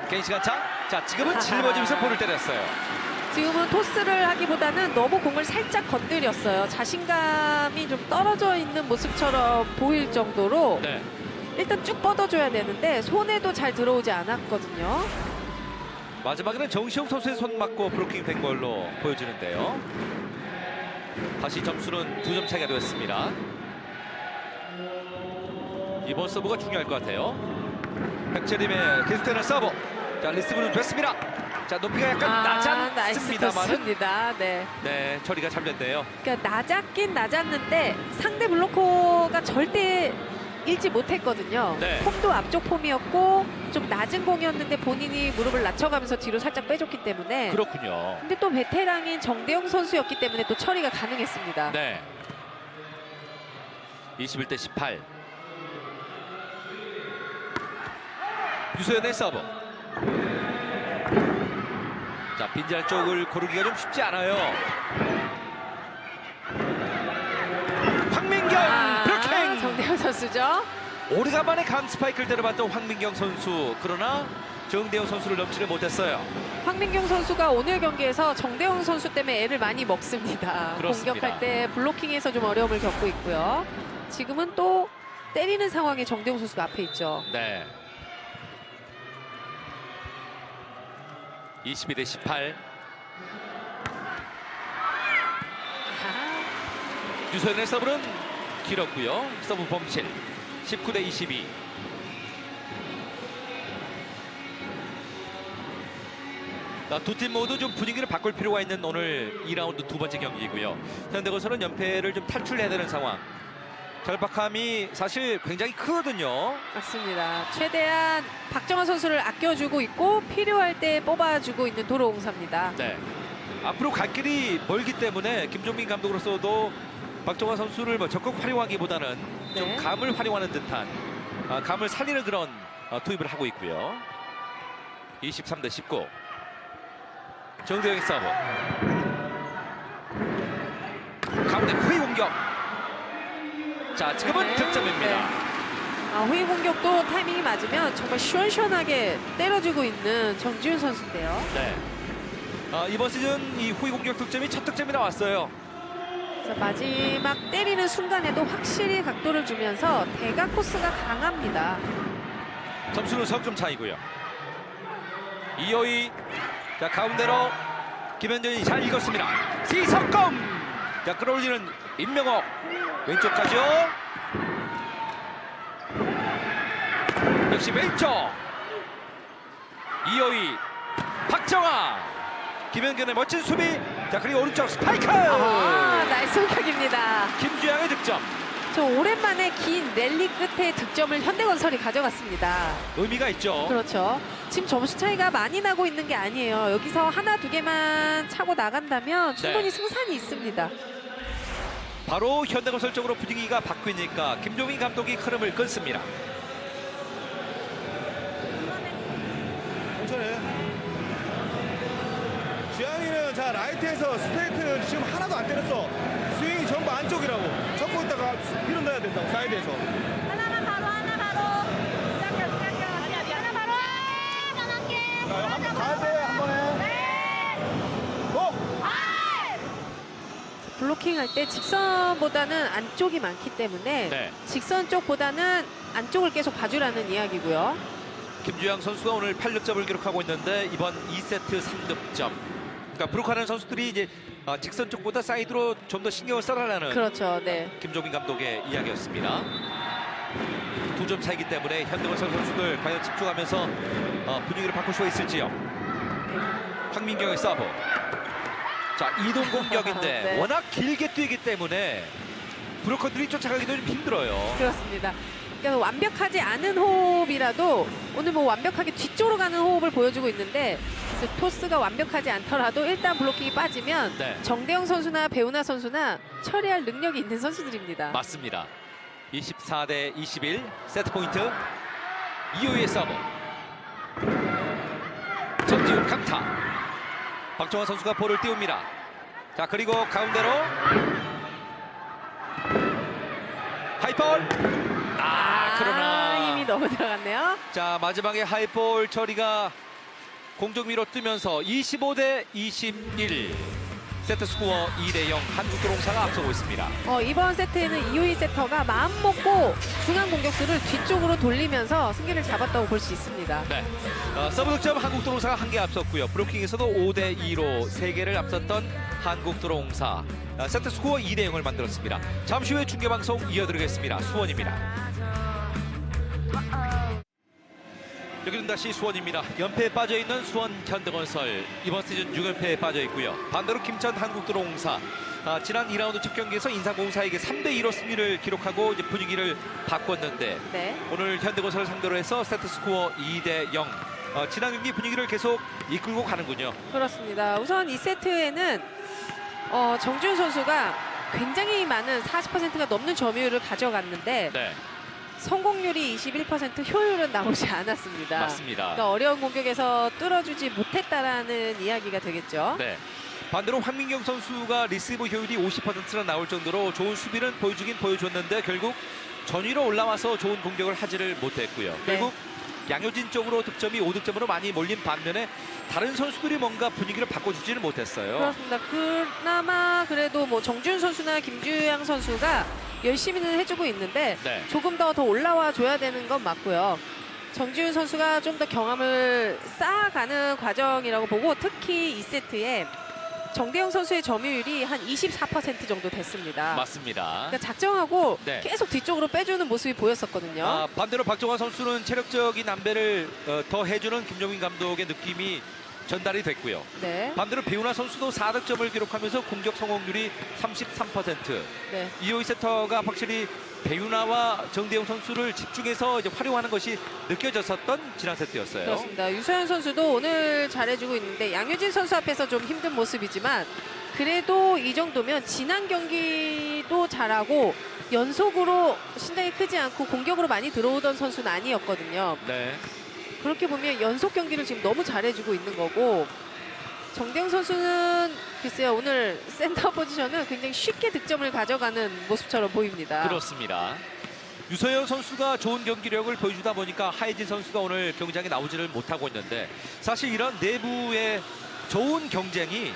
개인 시간차. 자, 지금은 짊어지면서 볼을 때렸어요. 지금은 토스를 하기보다는 너무 공을 살짝 건드렸어요. 자신감이 좀 떨어져 있는 모습처럼 보일 정도로 네. 일단 쭉 뻗어줘야 되는데 손에도 잘 들어오지 않았거든요. 마지막에는 정시영 선수의 손 맞고 브로킹 된 걸로 보여지는데요. 다시 점수는 2점 차이가 되었습니다. 이번 서브가 중요할 것 같아요. 백채림의 계속되는 서브. 자, 리스브는 됐습니다. 자, 높이가 약간 낮았습니다만은 나이스입니다. 네. 네, 처리가 잘 됐네요. 그러니까 낮았긴 낮았는데 상대 블로커가 절대 읽지 못했거든요. 네. 폼도 앞쪽 폼이었고 좀 낮은 공이었는데 본인이 무릎을 낮춰가면서 뒤로 살짝 빼줬기 때문에. 그렇군요. 근데 또 베테랑인 정대용 선수였기 때문에 또 처리가 가능했습니다. 네. 21대 18. 유소연의 서브. 자, 빈잘 쪽을 고르기가 좀 쉽지 않아요. 황민경 브로킹. 정대용 선수죠. 오래간만에 강 스파이크를 때려봤던 황민경 선수. 그러나 정대용 선수를 넘지를 못했어요. 황민경 선수가 오늘 경기에서 정대용 선수 때문에 애를 많이 먹습니다. 그렇습니다. 공격할 때 블로킹에서 좀 어려움을 겪고 있고요. 지금은 또 때리는 상황에 정대용 선수가 앞에 있죠. 네. 22대 18. 유소연의 서브는 길었고요. 서브 범실. 19대 22. 두 팀 모두 좀 분위기를 바꿀 필요가 있는 오늘 2라운드 두 번째 경기이고요. 현대건설은 연패를 좀 탈출해야 되는 상황. 절박함이 사실 굉장히 크거든요. 맞습니다. 최대한 박정환 선수를 아껴주고 있고 필요할 때 뽑아주고 있는 도로공사입니다. 네. 앞으로 갈 길이 멀기 때문에 김종민 감독으로서도 박정환 선수를 뭐 적극 활용하기보다는 좀 네. 감을 활용하는 듯한 감을 살리는 그런 투입을 하고 있고요. 23대 19. 정대영의 서브. 가운데 후위 공격. 자, 지금은 네. 득점입니다. 후위 공격도 타이밍이 맞으면 정말 시원시원하게 때려주고 있는 정지훈 선수인데요. 네. 이번 시즌 이 후위 공격 득점이 첫 득점이 나왔어요. 자, 마지막 때리는 순간에도 확실히 각도를 주면서 대각 코스가 강합니다. 점수는 석점 차이고요. 이호희, 자 가운데로 김현준이 잘 읽었습니다. 시석검. 자 끌어올리는 임명옥. 왼쪽까지요. 역시 왼쪽. 이호희, 박정아, 김현균의 멋진 수비. 자 그리고 오른쪽 스파이크. 나이스 공격입니다. 김주양의 득점. 저 오랜만에 긴 랠리 끝에 득점을 현대건설이 가져갔습니다. 의미가 있죠. 그렇죠. 지금 점수 차이가 많이 나고 있는 게 아니에요. 여기서 하나 두 개만 차고 나간다면 충분히 네. 승산이 있습니다. 바로 현대건설 쪽으로 분위기가 바뀌니까 김종민 감독이 흐름을 끊습니다. 천천히 해. 주영이는 자 라이트에서 스트레이트를 지금 하나도 안 때렸어. 스윙이 전부 안쪽이라고. 잡고 있다가 밀어 넣어야 된다고 사이드에서. 하나만 바로 하나 바로 시작해 하나 바로 전환게 자, 한번 가야 돼. 한 번에. 고! 블로킹 할 때 직선보다는 안쪽이 많기 때문에 네. 직선 쪽보다는 안쪽을 계속 봐주라는 이야기고요. 김주양 선수가 오늘 8득점을 기록하고 있는데 이번 2세트 3득점. 그러니까 브로크하는 선수들이 이제 직선 쪽보다 사이드로 좀 더 신경을 써달라는 그렇죠. 네. 김종민 감독의 이야기였습니다. 2점 차이기 때문에 현대건설 선수들 과연 집중하면서 분위기를 바꿀 수가 있을지요. 황민경의 서브. 자 이동 공격인데 네. 워낙 길게 뛰기 때문에 브로커들이 쫓아가기도 좀 힘들어요. 그렇습니다. 그러니까 완벽하지 않은 호흡이라도 오늘 뭐 완벽하게 뒤쪽으로 가는 호흡을 보여주고 있는데 토스가 완벽하지 않더라도 일단 블로킹이 빠지면 네. 정대영 선수나 배우나 선수나 처리할 능력이 있는 선수들입니다. 맞습니다. 24대 21 세트 포인트. 이호희의 서브. 정지훈 강타. 박정환 선수가 볼을 띄웁니다. 자 그리고 가운데로 하이볼. 그러나 이미 너무 들어갔네요. 자 마지막에 하이볼 처리가 공중 위로 뜨면서 25대 21 세트 스코어 2대0 한국도롱사가 앞서고 있습니다. 이번 세트에는 이호희 세터가 마음 먹고 중앙 공격수를 뒤쪽으로 돌리면서 승기를 잡았다고 볼 수 있습니다. 네. 서브 득점 한국도롱사가 1개 앞섰고요. 브로킹에서도 5대 2로 3개를 앞섰던 한국도롱사. 세트 스코어 2대 0을 만들었습니다. 잠시 후에 중계 방송 이어드리겠습니다. 수원입니다. 여기는 다시 수원입니다. 연패에 빠져있는 수원 현대건설. 이번 시즌 6연패에 빠져있고요. 반대로 김천 한국도로공사. 지난 2라운드 첫 경기에서 인삼공사에게 3대 2로 승리를 기록하고 이제 분위기를 바꿨는데 네. 오늘 현대건설을 상대로 해서 세트 스코어 2대 0. 지난 경기 분위기를 계속 이끌고 가는군요. 그렇습니다. 우선 이 세트에는 정지훈 선수가 굉장히 많은 40%가 넘는 점유율을 가져갔는데 네, 성공률이 21%, 효율은 나오지 않았습니다. 맞습니다. 그러니까 어려운 공격에서 뚫어주지 못했다라는 이야기가 되겠죠. 네. 반대로 황민경 선수가 리시브 효율이 50%나 나올 정도로 좋은 수비는 보여주긴 보여줬는데 결국 전위로 올라와서 좋은 공격을 하지를 못했고요. 네. 결국 양효진 쪽으로 득점이 5득점으로 많이 몰린 반면에 다른 선수들이 뭔가 분위기를 바꿔주지는 못했어요. 그렇습니다. 그나마 그래도 뭐 정지훈 선수나 김주양 선수가 열심히는 해주고 있는데 네. 조금 더 올라와 줘야 되는 건 맞고요. 정지훈 선수가 좀 더 경험을 쌓아가는 과정이라고 보고 특히 2세트에 정대영 선수의 점유율이 한 24% 정도 됐습니다. 맞습니다. 그러니까 작정하고 네. 계속 뒤쪽으로 빼주는 모습이 보였었거든요. 반대로 박정환 선수는 체력적인 안배를 더 해주는 김종민 감독의 느낌이 전달이 됐고요. 네. 반대로 배우나 선수도 4득점을 기록하면서 공격 성공률이 33%. 네. 이호이 세터가 확실히 배우나와 정대용 선수를 집중해서 이제 활용하는 것이 느껴졌었던 지난 세트였어요. 그렇습니다. 유서연 선수도 오늘 잘해주고 있는데 양효진 선수 앞에서 좀 힘든 모습이지만 그래도 이 정도면 지난 경기도 잘하고 연속으로 신장이 크지 않고 공격으로 많이 들어오던 선수는 아니었거든요. 네. 그렇게 보면 연속 경기를 지금 너무 잘해주고 있는 거고 정대용 선수는 글쎄요 오늘 센터 포지션은 굉장히 쉽게 득점을 가져가는 모습처럼 보입니다. 그렇습니다. 유서연 선수가 좋은 경기력을 보여주다 보니까 하예진 선수가 오늘 경기장에 나오지를 못하고 있는데 사실 이런 내부의 좋은 경쟁이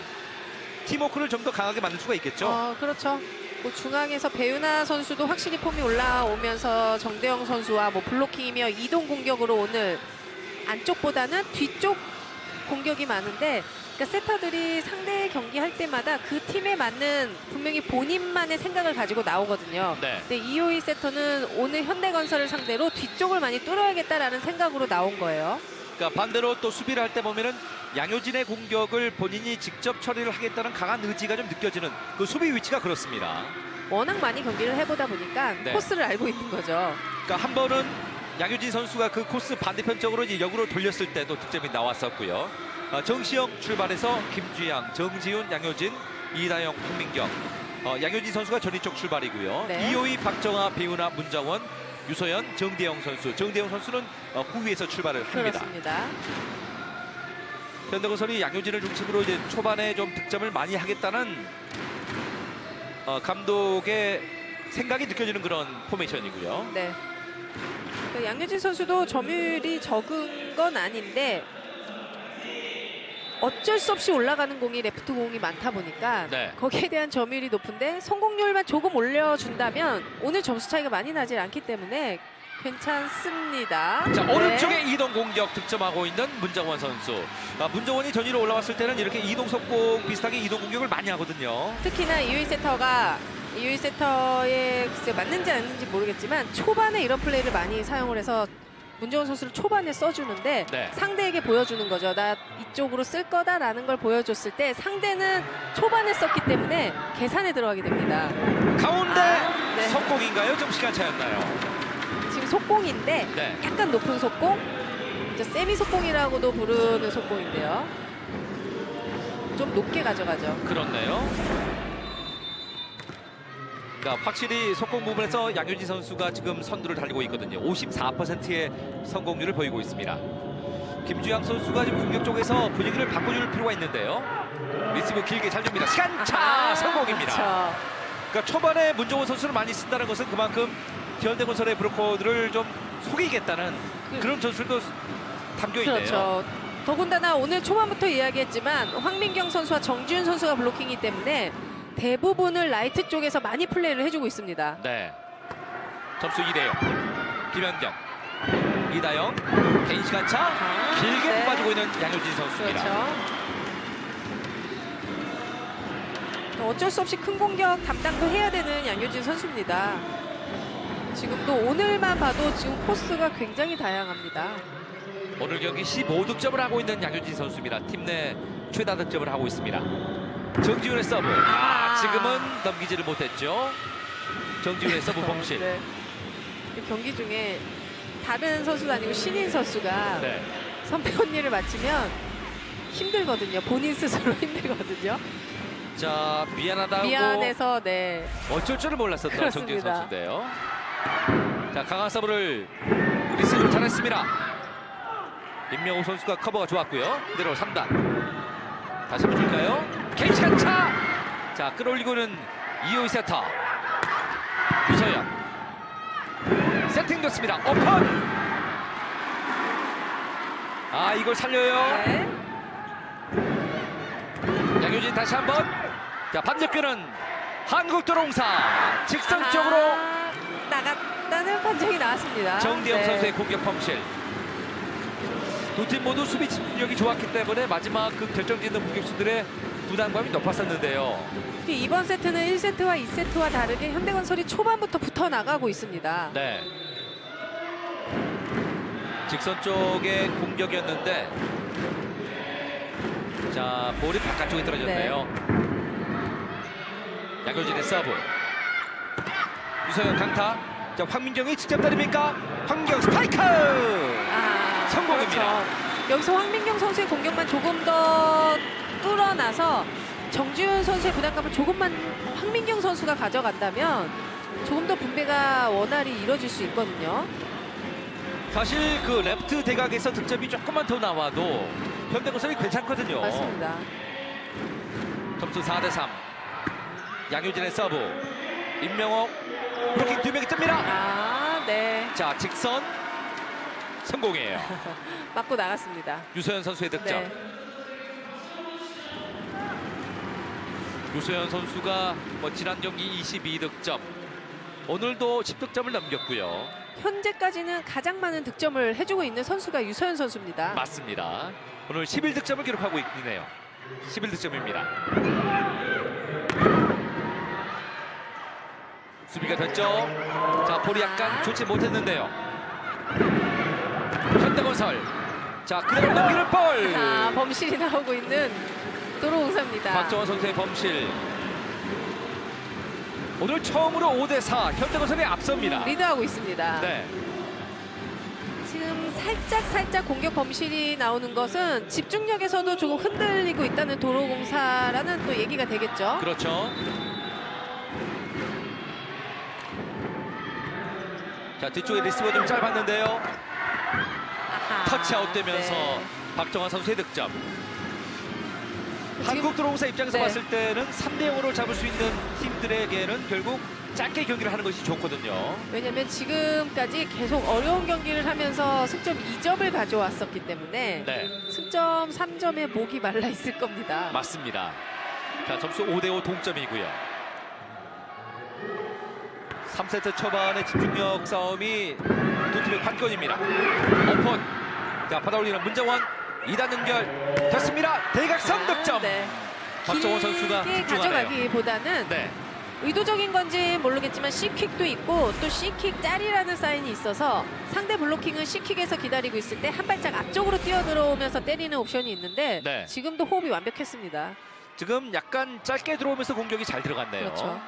팀워크를 좀 더 강하게 만들 수가 있겠죠. 그렇죠. 뭐 중앙에서 배우나 선수도 확실히 폼이 올라오면서 정대영 선수와 뭐 블로킹이며 이동 공격으로 오늘 안쪽보다는 뒤쪽 공격이 많은데 그러니까 세터들이 상대 경기할 때마다 그 팀에 맞는 분명히 본인만의 생각을 가지고 나오거든요. 네. 근데 이호이 세터는 오늘 현대건설을 상대로 뒤쪽을 많이 뚫어야겠다라는 생각으로 나온 거예요. 그러니까 반대로 또 수비를 할 때 보면은 양효진의 공격을 본인이 직접 처리를 하겠다는 강한 의지가 좀 느껴지는 그 수비 위치가 그렇습니다. 워낙 많이 경기를 해보다 보니까 네. 코스를 알고 있는 거죠. 그러니까 한 번은 양효진 선수가 그 코스 반대편 쪽으로 이제 역으로 돌렸을 때도 득점이 나왔었고요. 정시영 출발해서 김주양, 정지훈, 양효진, 이다영, 황민경. 양효진 선수가 전위 쪽 출발이고요. 네. 이호이, 박정아, 배우나, 문정원, 유서연, 정대영 선수. 정대영 선수는 후위에서 출발을 합니다. 그렇습니다. 현대건설이 양효진을 중심으로 이제 초반에 좀 득점을 많이 하겠다는 감독의 생각이 느껴지는 그런 포메이션이고요. 네. 그러니까 양효진 선수도 점유율이 적은 건 아닌데 어쩔 수 없이 올라가는 공이 레프트 공이 많다 보니까 네. 거기에 대한 점유율이 높은데 성공률만 조금 올려준다면 오늘 점수 차이가 많이 나질 않기 때문에 괜찮습니다. 자, 네. 오른쪽에 이동 공격 득점하고 있는 문정원 선수. 문정원이 전위로 올라왔을 때는 이렇게 이동 속공 비슷하게 이동 공격을 많이 하거든요. 특히나 이유희 세터의 글쎄 맞는지 아닌지 모르겠지만 초반에 이런 플레이를 많이 사용을 해서 문정원 선수를 초반에 써주는데 네. 상대에게 보여주는 거죠. 나 이쪽으로 쓸 거다라는 걸 보여줬을 때 상대는 초반에 썼기 때문에 계산에 들어가게 됩니다. 가운데 네. 속공인가요? 좀 시간 차였나요? 지금 속공인데 네. 약간 높은 속공, 이제 세미 속공이라고도 부르는 속공인데요. 좀 높게 가져가죠. 그렇네요. 그러니까 확실히 속공 부분에서 양효진 선수가 지금 선두를 달리고 있거든요. 54%의 성공률을 보이고 있습니다. 김주양 선수가 지금 공격 쪽에서 분위기를 바꿔줄 필요가 있는데요. 리시브 길게 잘 줍니다. 시간차 성공입니다. 그렇죠. 그러니까 초반에 문정원 선수를 많이 쓴다는 것은 그만큼 현대건설의 브로커들을 좀 속이겠다는 그런 전술도 담겨 있네요. 그렇죠. 더군다나 오늘 초반부터 이야기했지만 황민경 선수와 정지훈 선수가 블로킹이기 때문에 대부분을 라이트 쪽에서 많이 플레이를 해주고 있습니다. 네. 점수 2대0. 김현경, 이다영, 개인 시간차 길게 네. 뽑아주고 있는 양효진 선수입니다. 그렇죠. 어쩔 수 없이 큰 공격 담당도 해야 되는 양효진 선수입니다. 지금도 오늘만 봐도 지금 코스가 굉장히 다양합니다. 오늘 경기 15득점을 하고 있는 양효진 선수입니다. 팀 내 최다 득점을 하고 있습니다. 정지훈의 서브. 지금은 넘기지를 못했죠. 정지훈의 서브 범실. 네. 이 경기 중에 다른 선수도 아니고 신인 선수가 네. 선배 언니를 맞추면 힘들거든요. 본인 스스로 힘들거든요. 자, 미안하다고 미안해서 네. 어쩔 줄을 몰랐었던 정지훈 그렇습니다. 선수인데요. 자, 강한 서브를 리스를 잘했습니다. 임명호 선수가 커버가 좋았고요. 그대로 3단. 다시 한번 줄까요? 개인 시간차. 자, 끌어올리고는 이호이 세터. 유서연. 세팅됐습니다. 오픈. 이걸 살려요. 네. 양효진 다시 한번. 자, 반대편은 한국도로공사 직선 쪽으로 나갔다는 판정이 나왔습니다. 정대영 네. 선수의 공격 범실. 두 팀 모두 수비 집중력이 좋았기 때문에 마지막 그 결정짓는 공격수들의 부담감이 높았었는데요. 특히 이번 세트는 1세트와 2세트와 다르게 현대건설이 초반부터 붙어 나가고 있습니다. 네. 직선 쪽의 공격이었는데 자, 볼이 바깥쪽에 떨어졌네요. 양효진의 서브. 유서영 강타. 자, 황민경이 직접 때립니까? 황민경 스파이크! 성공입니다. 그렇죠. 여기서 황민경 선수의 공격만 조금 더 뚫어놔서 정지훈 선수의 부담감을 조금만 황민경 선수가 가져간다면 조금 더 분배가 원활히 이루어질 수 있거든요. 사실 그 레프트 대각에서 득점이 조금만 더 나와도 현대건설이 괜찮거든요. 맞습니다. 점수 4대3. 양효진의 서브. 임명옥 브로킹 2명이 뜹니다. 네. 자, 직선 성공이에요. 맞고 나갔습니다. 유소연 선수의 득점. 네. 유소연 선수가 지난 경기 22득점. 오늘도 10득점을 넘겼고요. 현재까지는 가장 많은 득점을 해주고 있는 선수가 유서연 선수입니다. 맞습니다. 오늘 11득점을 기록하고 있네요. 11득점입니다. 수비가 됐죠. 자, 볼이 약간 좋지 못했는데요. 현대건설. 자, 그대로 넘기는 볼. 범실이 나오고 있는 도로공사입니다. 박정원 선수의 범실. 오늘 처음으로 5대4 현대건설이 앞섭니다. 리드하고 있습니다. 네. 지금 살짝 공격 범실이 나오는 것은 집중력에서도 조금 흔들리고 있다는 도로공사라는 또 얘기가 되겠죠. 그렇죠. 자, 뒤쪽에 리시버 좀 짧았는데요. 아하. 터치아웃 되면서 네. 박정환 선수의 득점. 한국 도로공사 입장에서 네. 봤을 때는 3대0으로 잡을 수 있는 팀들에게는 결국 짧게 경기를 하는 것이 좋거든요. 왜냐면 지금까지 계속 어려운 경기를 하면서 승점 2점을 가져왔었기 때문에 네, 승점 3점에 목이 말라 있을 겁니다. 맞습니다. 자, 점수 5대5 동점이고요. 3세트 초반의 집중력 싸움이 두 팀의 관건입니다. 오픈. 자, 받아올리는 문정원. 2단 연결 됐습니다. 대각선 득점. 네. 박정원 선수가 길게 집중하네요. 가져가기보다는 네, 의도적인 건지 모르겠지만 C킥도 있고 또 C킥 짤이라는 사인이 있어서 상대 블로킹은 C킥에서 기다리고 있을 때 한 발짝 앞쪽으로 뛰어들어오면서 때리는 옵션이 있는데 네. 지금도 호흡이 완벽했습니다. 지금 약간 짧게 들어오면서 공격이 잘 들어갔네요. 그렇죠.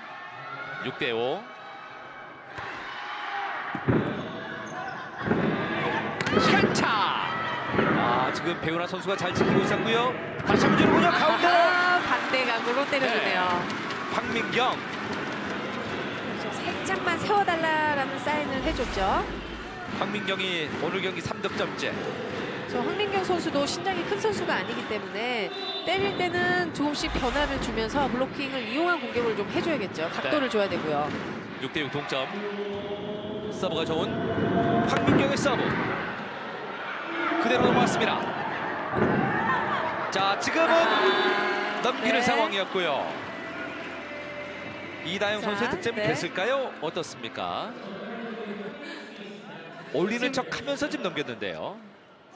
6대5. 시간차. 지금 배우나 선수가 잘 지키고 있었고요. 다시 한번 주는군요. 가운데로. 반대각으로 때려주네요. 황민경. 좀 살짝만 세워달라는 사인을 해줬죠. 황민경이 오늘 경기 3득점째. 저 황민경 선수도 신장이 큰 선수가 아니기 때문에 때릴 때는 조금씩 변화를 주면서 블로킹을 이용한 공격을 좀 해줘야겠죠. 각도를 줘야 되고요. 6대6 동점. 서브가 좋은 황민경의 서브. 그대로 넘어왔습니다. 자, 지금은 넘기는 네. 상황이었고요. 이다영 자, 선수의 득점이 네. 됐을까요? 어떻습니까? 올리는 지금- 척하면서 지금 넘겼는데요.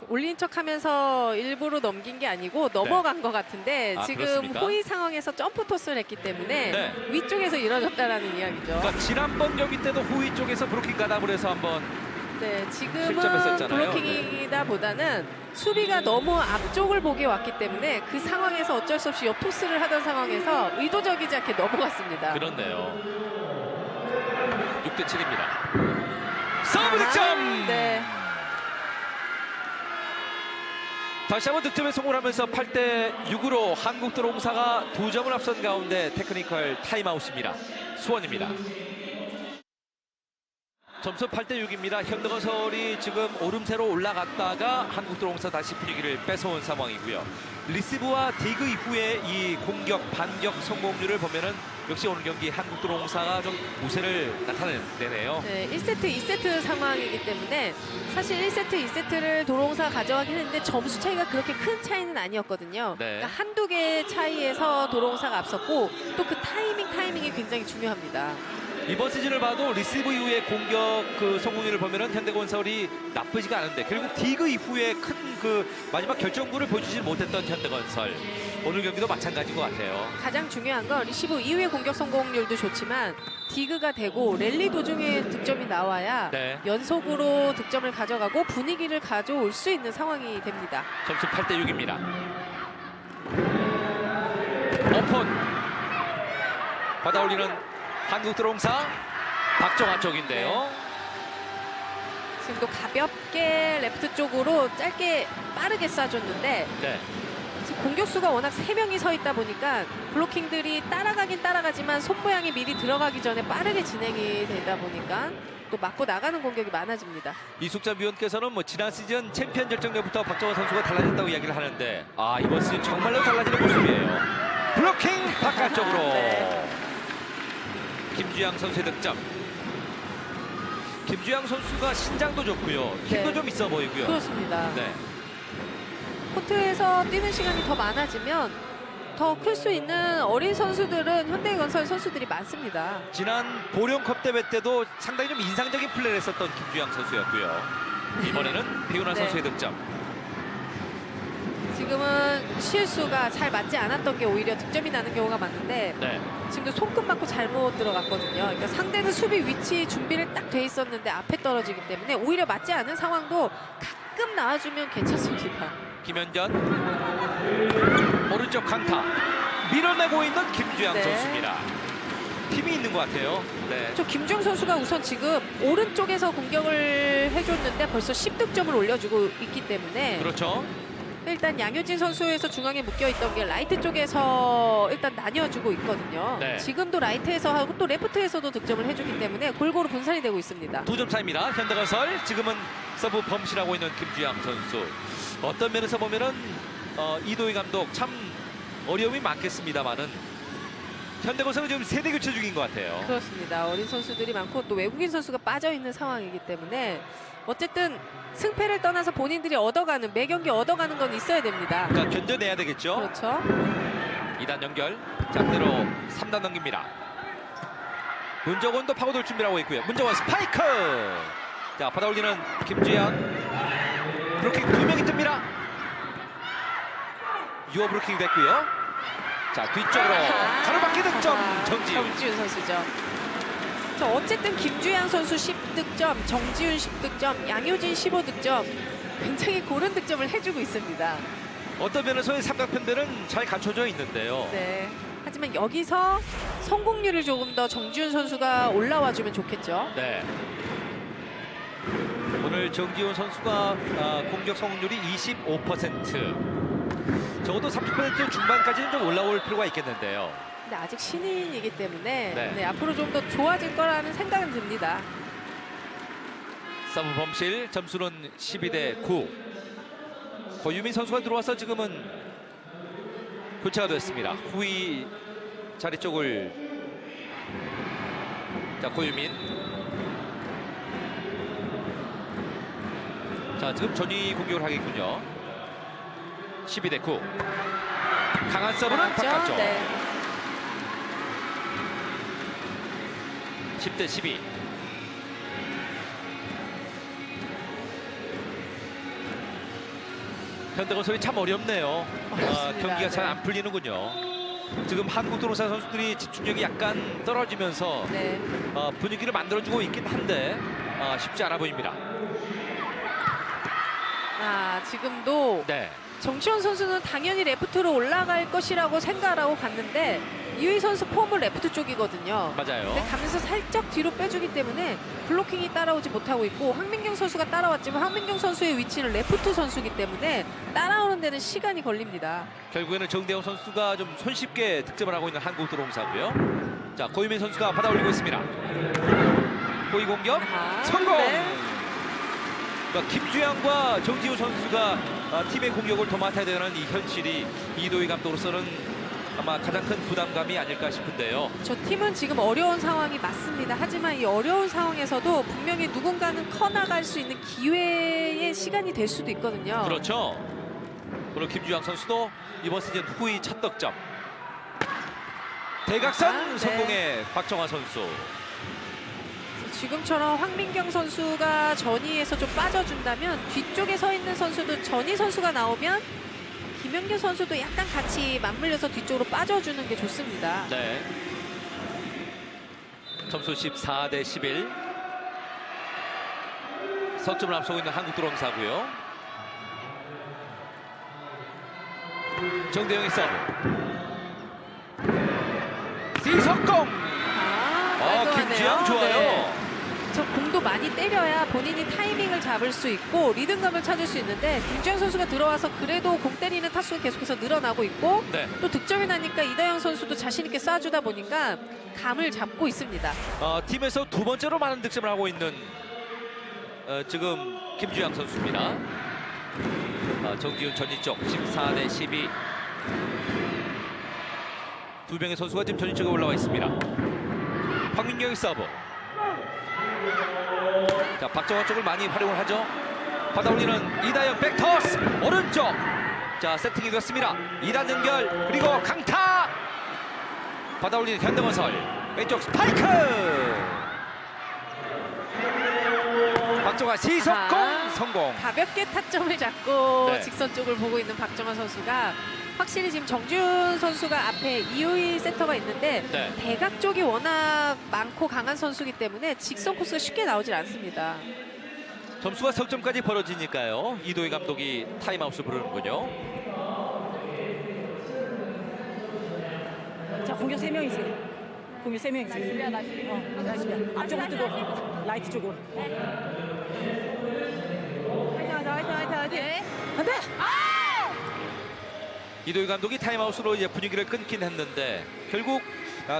올린 척하면서 일부러 넘긴 게 아니고 넘어간 것 같은데 지금 그렇습니까? 호위 상황에서 점프 토스를 했기 때문에 네. 위쪽에서 이뤄졌다라는 이야기죠. 그러니까 지난번 경기 때도 호위 쪽에서 브로킹 가담을 해서 한번 네, 지금은 실점했었잖아요. 블로킹이다 보다는 수비가 너무 앞쪽을 보게 왔기 때문에 그 상황에서 어쩔 수 없이 옆 토스를 하던 상황에서 의도적이지 않게 넘어갔습니다. 그렇네요. 6대7입니다. 서브 득점! 네. 다시 한번 득점에 성공하면서 8대6으로 한국도로공사가 2점을 앞선 가운데 테크니컬 타임아웃입니다. 수원입니다. 점수 8대6입니다. 현대건설이 지금 오름세로 올라갔다가 한국도로공사 다시 분위기를 뺏어온 상황이고요. 리시브와 디그 이후에 이 공격, 반격 성공률을 보면은 역시 오늘 경기 한국도로공사가 좀 우세를 나타내네요. 네, 1세트, 2세트 상황이기 때문에 사실 1세트, 2세트를 도로공사가 가져가긴 했는데 점수 차이가 그렇게 큰 차이는 아니었거든요. 네. 그러니까 한두 개의 차이에서 도로공사가 앞섰고 또 그 타이밍이 굉장히 중요합니다. 이번 시즌을 봐도 리시브 이후의 공격 그 성공률을 보면은 현대건설이 나쁘지가 않은데 결국 디그 이후에 큰 그 마지막 결정구를 보여주지 못했던 현대건설. 오늘 경기도 마찬가지인 것 같아요. 가장 중요한 건 리시브 이후의 공격 성공률도 좋지만 디그가 되고 랠리 도중에 득점이 나와야 네. 연속으로 득점을 가져가고 분위기를 가져올 수 있는 상황이 됩니다. 점수 8대6입니다. 오픈. 받아올리는 한국드론사 박정아 쪽인데요. 지금도 가볍게 레프트 쪽으로 짧게 빠르게 쏴줬는데 네. 지금 공격수가 워낙 3명이 서 있다 보니까 블로킹들이 따라가긴 따라가지만 손 모양이 미리 들어가기 전에 빠르게 진행이 되다 보니까 또 맞고 나가는 공격이 많아집니다. 이숙자 위원께서는 뭐 지난 시즌 챔피언 결정전부터 박정아 선수가 달라졌다고 이야기를 하는데 이번 시즌 정말로 달라지는 모습이에요. 블로킹 바깥쪽으로. 네. 김주양 선수의 득점. 김주양 선수가 신장도 좋고요. 힘도 네. 좀 있어 보이고요. 그렇습니다. 네. 코트에서 뛰는 시간이 더 많아지면 더 클 수 있는 어린 선수들은 현대건설 선수들이 많습니다. 지난 보령컵 대회 때도 상당히 좀 인상적인 플레이를 했었던 김주양 선수였고요. 이번에는 배우나 네. 선수의 득점. 지금은 실수가 잘 맞지 않았던 게 오히려 득점이 나는 경우가 많은데 네. 지금도 손끝 맞고 잘못 들어갔거든요. 그러니까 상대는 수비 위치 준비를 딱 돼 있었는데 앞에 떨어지기 때문에 오히려 맞지 않은 상황도 가끔 나와주면 괜찮습니다. 김현전 오른쪽 강타 밀어내고 있는 김주양 네. 선수입니다. 힘이 있는 것 같아요. 네. 저 김주영 선수가 우선 지금 오른쪽에서 공격을 해줬는데 벌써 10득점을 올려주고 있기 때문에 그렇죠. 일단 양효진 선수에서 중앙에 묶여있던 게 라이트 쪽에서 일단 나뉘어주고 있거든요. 네. 지금도 라이트에서 하고 또 레프트에서도 득점을 해주기 때문에 골고루 분산이 되고 있습니다. 2점 차입니다. 현대건설 지금은 서브 범실하고 있는 김주양 선수. 어떤 면에서 보면은 이도희 감독 참 어려움이 많겠습니다만은 현대건설은 지금 세대 교체 중인 것 같아요. 그렇습니다. 어린 선수들이 많고 또 외국인 선수가 빠져있는 상황이기 때문에 어쨌든 승패를 떠나서 본인들이 얻어가는 매 경기 얻어가는 건 있어야 됩니다. 그러니까 견뎌내야 되겠죠. 그렇죠. 2단 연결. 자, 그대로 3단 넘깁니다. 문정원도 파고들 준비를 하고 있고요. 문정원 스파이크. 자, 받아올리는 김주양. 브로킹 2명이 뜹니다. 유어 브로킹 됐고요. 자, 뒤쪽으로 가로막기 득점 정지훈. 정지훈 선수죠. 자, 어쨌든 김주양 선수 10득점, 정지훈 10득점, 양효진 15득점 굉장히 고른 득점을 해주고 있습니다. 어떤 면에서의 삼각편대는 잘 갖춰져 있는데요. 네. 하지만 여기서 성공률을 조금 더 정지훈 선수가 올라와주면 좋겠죠. 네. 오늘 정지훈 선수가 공격 성공률이 25%. 적어도 30% 중반까지는 좀 올라올 필요가 있겠는데요. 근데 아직 신인이기 때문에 네. 네, 앞으로 좀 더 좋아질 거라는 생각은 듭니다. 서브 범실 점수는 12대9. 고유민 선수가 들어와서 지금은 교체가 됐습니다. 후위 자리 쪽을 자 고유민. 자 지금 전위 공격을 하겠군요. 12대9. 강한 서브는 바깥쪽. 네. 10대12. 현대건설이 참 어렵네요. 어렵습니다. 경기가 잘 네. 안 풀리는군요. 지금 한국도로사 선수들이 집중력이 약간 떨어지면서 네. 분위기를 만들어주고 있긴 한데 쉽지 않아 보입니다. 지금도 네, 정치원 선수는 당연히 레프트로 올라갈 것이라고 생각을 하고 갔는데 이휘 선수 폼은 레프트 쪽이거든요. 맞아요. 근데 가면서 살짝 뒤로 빼주기 때문에 블로킹이 따라오지 못하고 있고 황민경 선수가 따라왔지만 황민경 선수의 위치는 레프트 선수이기 때문에 따라오는 데는 시간이 걸립니다. 결국에는 정대영 선수가 좀 손쉽게 득점을 하고 있는 한국도로공사고요. 자, 고유민 선수가 받아올리고 있습니다. 고위 공격 성공! 네. 그러니까 김주양과 정지훈 선수가 팀의 공격을 더 맡아야 되는 이 현실이 이도희 감독으로서는 아마 가장 큰 부담감이 아닐까 싶은데요. 저 팀은 지금 어려운 상황이 맞습니다. 하지만 이 어려운 상황에서도 분명히 누군가는 커나갈 수 있는 기회의 시간이 될 수도 있거든요. 그렇죠. 오늘 김주양 선수도 이번 시즌 후위 첫 득점. 대각선 네. 성공의 박정아 선수. 지금처럼 황민경 선수가 전위에서 좀 빠져준다면 뒤쪽에 서 있는 선수도 전위 선수가 나오면 김연경 선수도 약간 같이 맞물려서 뒤쪽으로 빠져주는 게 좋습니다. 네. 점수 14대11. 석점을 앞서고 있는 한국도로공사고요. 정대영의 서브. 시석공. 깔끔하네요. 김주영 좋아요. 네. 저 공도 많이 때려야 본인이 타이밍을 잡을 수 있고 리듬감을 찾을 수 있는데 김주영 선수가 들어와서 그래도 공 때리는 타수가 계속해서 늘어나고 있고 네. 또 득점이 나니까 이다영 선수도 자신 있게 쏴주다 보니까 감을 잡고 있습니다. 팀에서 두 번째로 많은 득점을 하고 있는 지금 김주영 선수입니다. 정지훈 전위쪽 14대 12. 두 명의 선수가 지금 전위쪽에 올라와 있습니다. 박민경의 서브. 자, 박정환 쪽을 많이 활용을 하죠. 받아올리는 이다영 백터스 오른쪽. 자, 세팅이 됐습니다. 2단 연결 그리고 강타. 받아올리는 현대건설 왼쪽 스파이크. 박정환 시석공 성공. 가볍게 타점을 잡고 네. 직선 쪽을 보고 있는 박정환 선수가 확실히 지금 정지훈 선수가 앞에 이호희 세터가 있는데 네. 대각 쪽이 워낙 많고 강한 선수이기 때문에 직선 코스가 쉽게 나오질 않습니다. 점수가 석점까지 벌어지니까요. 이도희 감독이 타임아웃을 부르는군요. 자, 공격 3명이지. 공격 3명이지. 나이스야. 앞쪽으로 뜨고 라이트 쪽으로. 안 돼! 이도희 감독이 타임아웃으로 이제 분위기를 끊긴 했는데 결국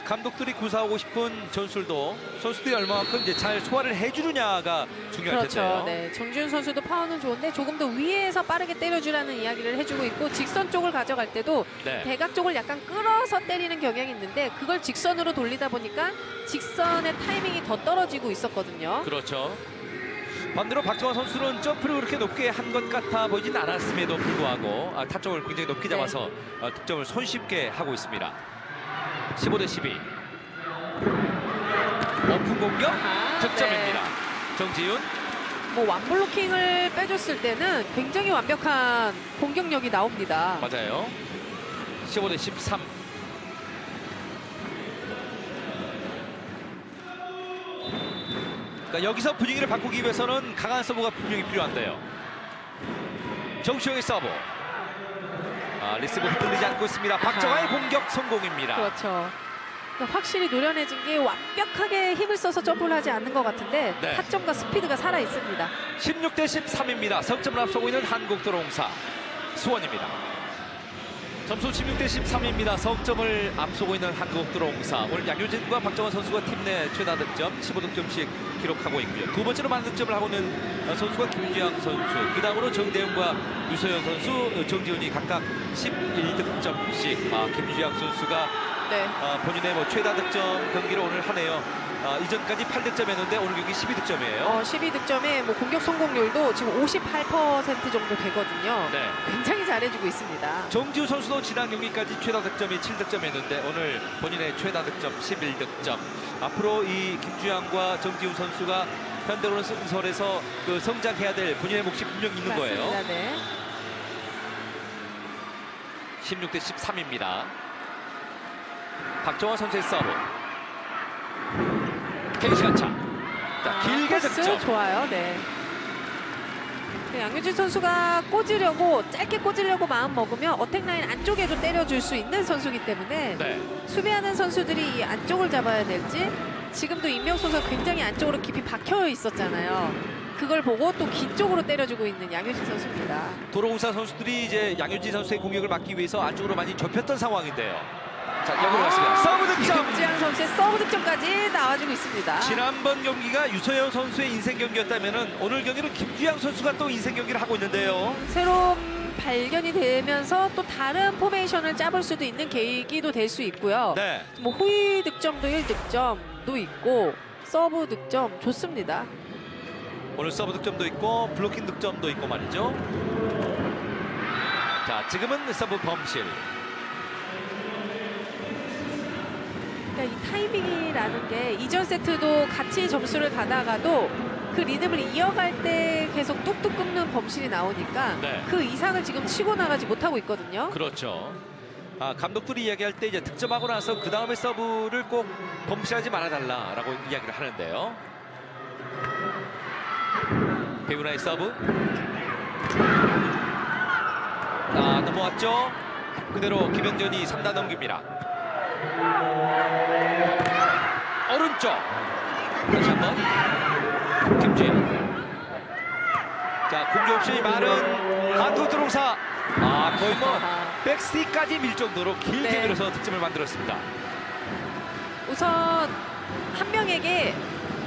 감독들이 구사하고 싶은 전술도 선수들이 얼마만큼 이제 잘 소화를 해주느냐가 중요할 그렇죠. 텐데요. 네, 정지훈 선수도 파워는 좋은데 조금 더 위에서 빠르게 때려주라는 이야기를 해주고 있고 직선 쪽을 가져갈 때도 네. 대각 쪽을 약간 끌어서 때리는 경향이 있는데 그걸 직선으로 돌리다 보니까 직선의 타이밍이 더 떨어지고 있었거든요. 그렇죠. 반대로 박정환 선수는 점프를 그렇게 높게 한 것 같아 보이진 않았음에도 불구하고 타점을 굉장히 높게 잡아서 득점을 손쉽게 하고 있습니다. 15대 12. 오픈 공격 득점입니다. 정지훈. 뭐 완블로킹을 빼줬을 때는 굉장히 완벽한 공격력이 나옵니다. 맞아요. 15대 13. 그러니까 여기서 분위기를 바꾸기 위해서는 강한 서브가 분명히 필요한데요. 정시영의 서브. 리시브 흔들리지 않고 있습니다. 박정환의 공격 성공입니다. 그렇죠. 그러니까 확실히 노련해진 게 완벽하게 힘을 써서 점프를 하지 않는 것 같은데 네. 타점과 스피드가 살아 있습니다. 16대 13입니다. 석점을 앞서고 있는 한국도로공사 수원입니다. 점수 16대 13입니다. 석점을 앞서고 있는 한국도로공사. 오늘 양효진과 박정환 선수가 팀 내 최다 득점 15득점씩 기록하고 있고요. 두 번째로 많은 득점을 하고 있는 선수가 김주영 선수. 그 다음으로 정대영과 유소연 선수, 정지훈이 각각 11득점씩. 김주영 선수가 네. 본인의 최다 득점 경기를 오늘 하네요. 이전까지 8득점했는데 오늘 경기 12득점이에요. 12득점에 뭐 공격 성공률도 지금 58% 정도 되거든요. 네. 굉장히 잘해주고 있습니다. 정지우 선수도 지난 경기까지 최다 득점이 7득점했는데 오늘 본인의 최다 득점 11득점. 앞으로 이 김주영과 정지우 선수가 현대로는설에서 그 성장해야 될 본인의 몫이 분명히 있는 거예요. 맞습니다. 네. 16대 13입니다. 박정환 선수의 서브. K시간차. 자, 길게 패스 득점. 좋아요. 네. 양효진 선수가 꽂으려고 짧게 꽂으려고 마음 먹으면 어택 라인 안쪽에도 때려줄 수 있는 선수이기 때문에 네. 수비하는 선수들이 이 안쪽을 잡아야 될지 지금도 임명 선수가 굉장히 안쪽으로 깊이 박혀 있었잖아요. 그걸 보고 또 긴 쪽으로 때려주고 있는 양효진 선수입니다. 도로공사 선수들이 이제 양효진 선수의 공격을 막기 위해서 안쪽으로 많이 좁혔던 상황인데요. 자, 역으로 갔습니다. 서브 득점. 김주영 선수의 서브 득점까지 나와주고 있습니다. 지난번 경기가 유소연 선수의 인생 경기였다면은 오늘 경기는 김주영 선수가 또 인생 경기를 하고 있는데요. 새로운 발견이 되면서 또 다른 포메이션을 짜볼 수도 있는 계기도 될 수 있고요. 네. 뭐 호의 득점도 1득점도 있고 서브 득점 좋습니다. 오늘 서브 득점도 있고 블로킹 득점도 있고 말이죠. 자, 지금은 서브 범실. 그러니까 이 타이밍이라는 게 이전 세트도 같이 점수를 가다가도 그 리듬을 이어갈 때 계속 뚝뚝 끊는 범실이 나오니까 네. 그 이상을 지금 치고 나가지 못하고 있거든요. 그렇죠. 감독들이 이야기할 때 이제 득점하고 나서 그 다음에 서브를 꼭 범실하지 말아달라라고 이야기를 하는데요. 배우나의 서브. 넘어왔죠. 그대로 김현전이 3단 넘깁니다. 오른쪽 다시 한번 김주현. 자, 공격 없이 많은 한국 드롱사. 거의 뭐 백스티까지 밀 정도로 길게 네. 밀어서 득점을 만들었습니다. 우선 한 명에게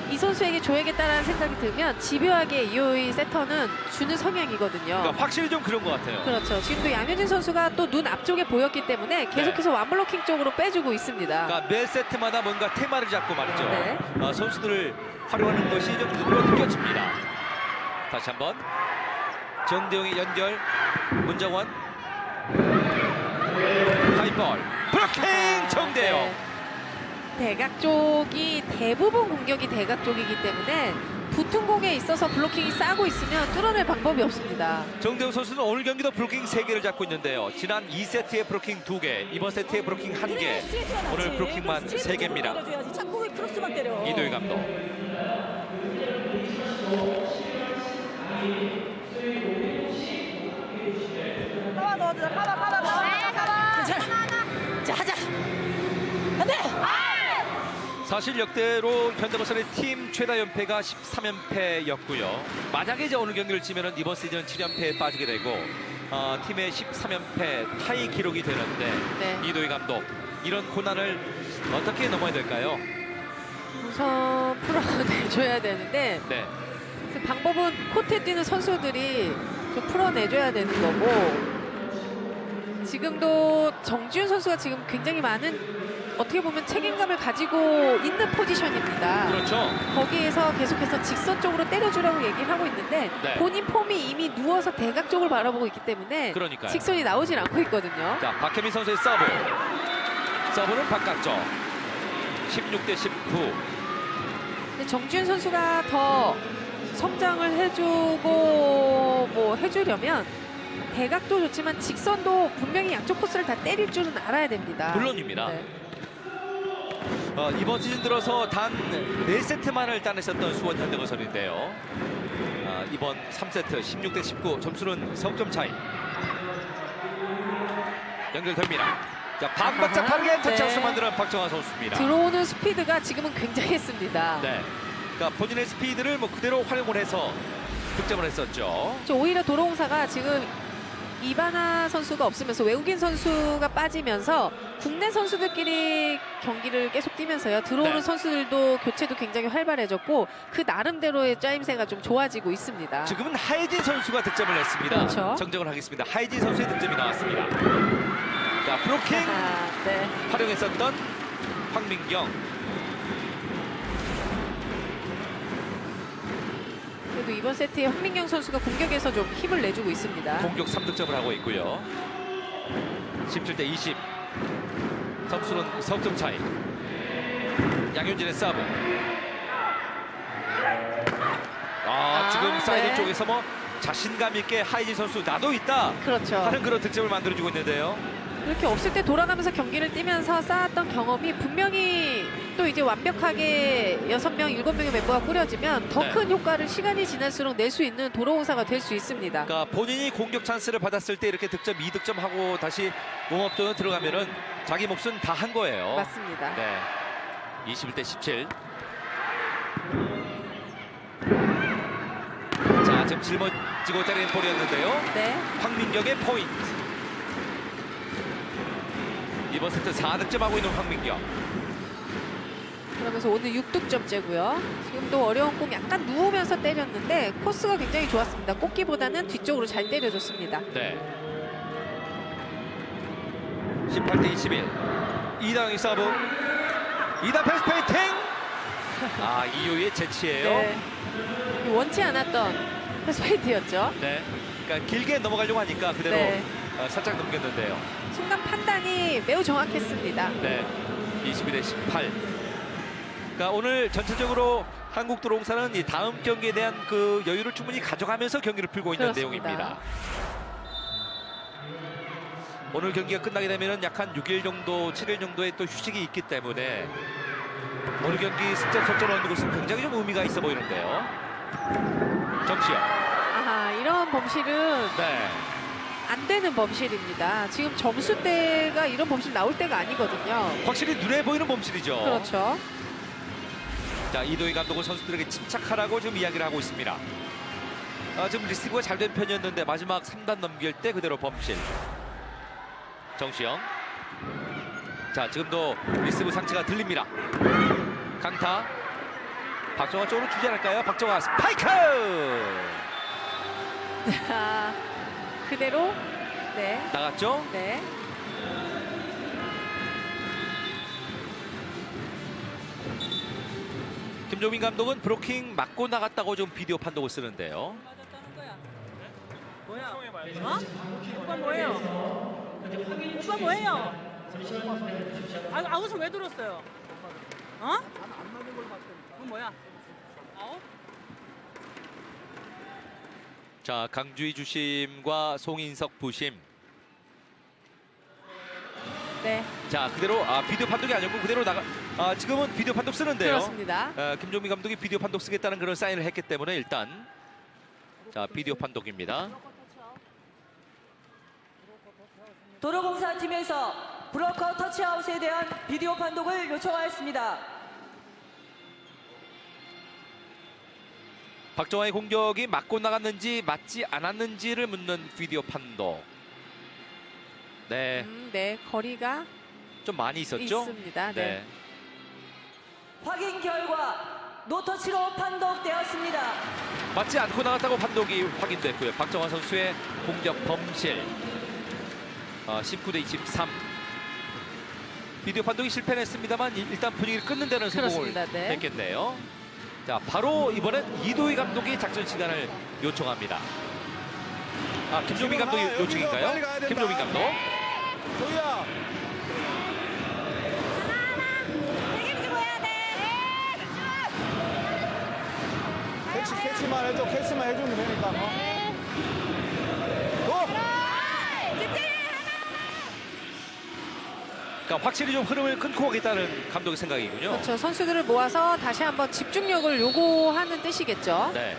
이 선수에게 줘야겠다라는 생각이 들면 집요하게 이호의 세터는 주는 성향이거든요. 그러니까 확실히 좀 그런 것 같아요. 그렇죠. 지금도 양효진 선수가 또 눈 앞쪽에 보였기 때문에 계속해서 완블로킹 쪽으로 빼주고 있습니다. 그러니까 매 세트마다 뭔가 테마를 잡고 말이죠. 네. 선수들을 활용하는 것이 좀 눈으로 느껴집니다. 다시 한번 정대용의 연결, 문정원 하이볼 블로킹 정대용. 네. 대각 쪽이 대부분 공격이 대각 쪽이기 때문에 붙은 공에 있어서 블로킹이 싸고 있으면 뚫어낼 방법이 없습니다. 정대용 선수는 오늘 경기도 브로킹 3개를 잡고 있는데요. 지난 2세트에 브로킹 2개, 이번 세트에 브로킹 1개, 오늘 브로킹만 3개입니다. 자꾸 왜 크로스만 때려. 이도희 감독. 자, 하자. 안 돼. 사실 역대로 현대건설의 팀 최다 연패가 13연패였고요. 만약에 이제 오늘 경기를 치면은 이번 시즌 7연패에 빠지게 되고 팀의 13연패 타이 기록이 되는데 네. 이도희 감독 이런 고난을 어떻게 넘어야 될까요? 우선 풀어내줘야 되는데 네. 그 방법은 코트에 뛰는 선수들이 좀 풀어내줘야 되는 거고 지금도 정지훈 선수가 지금 굉장히 많은 어떻게 보면 책임감을 가지고 있는 포지션입니다. 그렇죠. 거기에서 계속해서 직선 쪽으로 때려주라고 얘기를 하고 있는데 네. 본인 폼이 이미 누워서 대각 쪽을 바라보고 있기 때문에 그러니까요. 직선이 나오질 않고 있거든요. 자, 박혜민 선수의 서브. 서브는 바깥쪽. 16대 19. 근데 정지훈 선수가 더 성장을 해주고 뭐 해주려면 대각도 좋지만 직선도 분명히 양쪽 코스를 다 때릴 줄은 알아야 됩니다. 물론입니다. 네. 이번 시즌 들어서 단 4세트만을 따냈었던 수원 현대건설인데요. 이번 3세트 16대 19 점수는 석점 차이. 연결됩니다. 자, 반박자 아하, 빠르게 네. 터치아웃을 만드는 박정환 선수입니다. 들어오는 스피드가 지금은 굉장했습니다. 네. 그러니까 본인의 스피드를 뭐 그대로 활용을 해서 득점을 했었죠. 오히려 도로공사가 지금 이바나 선수가 없으면서 외국인 선수가 빠지면서 국내 선수들끼리 경기를 계속 뛰면서요. 들어오는 네. 선수들도 교체도 굉장히 활발해졌고 그 나름대로의 짜임새가 좀 좋아지고 있습니다. 지금은 하이진 선수가 득점을 냈습니다. 그렇죠. 정정을 하겠습니다. 하이진 선수의 득점이 나왔습니다. 자, 브로킹 네. 활용했었던 황민경. 그래도 이번 세트에 황민경 선수가 공격에서 좀 힘을 내주고 있습니다. 공격 3득점을 하고 있고요. 17대 20. 점수는 석점 차이. 양효진의 서브. 지금 사이드 네. 쪽에서 뭐 자신감 있게 하이진 선수 나도 있다 그렇죠. 하는 그런 득점을 만들어주고 있는데요. 이렇게 없을 때 돌아가면서 경기를 뛰면서 쌓았던 경험이 분명히 또 이제 완벽하게 6명, 7명의 멤버가 꾸려지면 더 네. 큰 효과를 시간이 지날수록 낼 수 있는 도로공사가 될 수 있습니다. 그러니까 본인이 공격 찬스를 받았을 때 이렇게 득점 2득점 하고 다시 웜업존에 들어가면은 자기 몫은 다 한 거예요. 맞습니다. 네. 21대 17. 자, 지금 짊어지고 때리는 볼이었는데요. 네. 황민경의 포인트. 이번 세트 4득점 하고 있는 황민경. 그러면서 오늘 6득점째고요. 지금도 어려운 공 약간 누우면서 때렸는데 코스가 굉장히 좋았습니다. 꽃기보다는 뒤쪽으로 잘 때려줬습니다. 네. 18대 21. 이다영이 서브. 이다 패스 페이팅. 이효의 재치예요. 네. 원치 않았던 패스페이트였죠. 네. 그러니까 길게 넘어가려고 하니까 그대로 네. 살짝 넘겼는데요. 순간 판단이 매우 정확했습니다. 네. 22대 18. 그러니까 오늘 전체적으로 한국도로공사는 이 다음 경기에 대한 그 여유를 충분히 가져가면서 경기를 풀고 있는 그렇습니다. 내용입니다. 오늘 경기가 끝나게 되면 약 한 6일 정도, 7일 정도의 또 휴식이 있기 때문에 오늘 경기 승점 석점 얻는 것은 굉장히 좀 의미가 있어 보이는데요. 정시영. 이런 범실은 네. 안 되는 범실입니다. 지금 점수대가 이런 범실 나올 때가 아니거든요. 확실히 눈에 보이는 범실이죠. 그렇죠. 자, 이도희 감독은 선수들에게 침착하라고 지금 이야기를 하고 있습니다. 지금 리시브가 잘 된 편이었는데 마지막 3단 넘길 때 그대로 범실. 정시영. 자, 지금도 리시브 상체가 들립니다. 강타. 박정화 쪽으로 주지 않을까요? 박정화 스파이크! 자, 그대로 네. 나갔죠? 네. 김종민 감독은 브로킹 맞고 나갔다고 좀 비디오 판독을 쓰는데요. 뭐야? 어? 오빠 뭐예요? 오빠 뭐예요? 아웃을 왜 들었어요? 어? 그건 뭐야? 아웃? 자, 강주희 주심과 송인석 부심. 네. 자, 그대로 비디오 판독이 아니었고 그대로 나가. 지금은 비디오 판독 쓰는데요. 그렇습니다. 김종민 감독이 비디오 판독 쓰겠다는 그런 사인을 했기 때문에 일단 자, 비디오 판독입니다. 도로공사팀에서 브로커 터치아웃에 대한 비디오 판독을 요청하였습니다. 박정화의 공격이 맞고 나갔는지 맞지 않았는지를 묻는 비디오 판독. 네, 네, 거리가 좀 많이 있었죠? 있습니다. 네. 확인 결과 노터치로 판독되었습니다. 맞지 않고 나갔다고 판독이 확인됐고요. 박정화 선수의 공격 범실. 19대 23. 비디오 판독이 실패했습니다만 일단 분위기를 끊는 데는 성공을 그렇습니다. 네. 했겠네요. 자, 바로 이번엔 이도희 감독이 작전 시간을 요청합니다. 김종민 감독이 여기서 요청인가요? 빨리 가야 된다. 김종민 감독. 조이야. 책임지고 해야 돼. 캐치만 해줘. 캐치만 해주면 되니까. 그러니까 확실히 좀 흐름을 끊고 가겠다는 감독의 생각이군요. 그렇죠. 선수들을 모아서 다시 한번 집중력을 요구하는 뜻이겠죠. 네.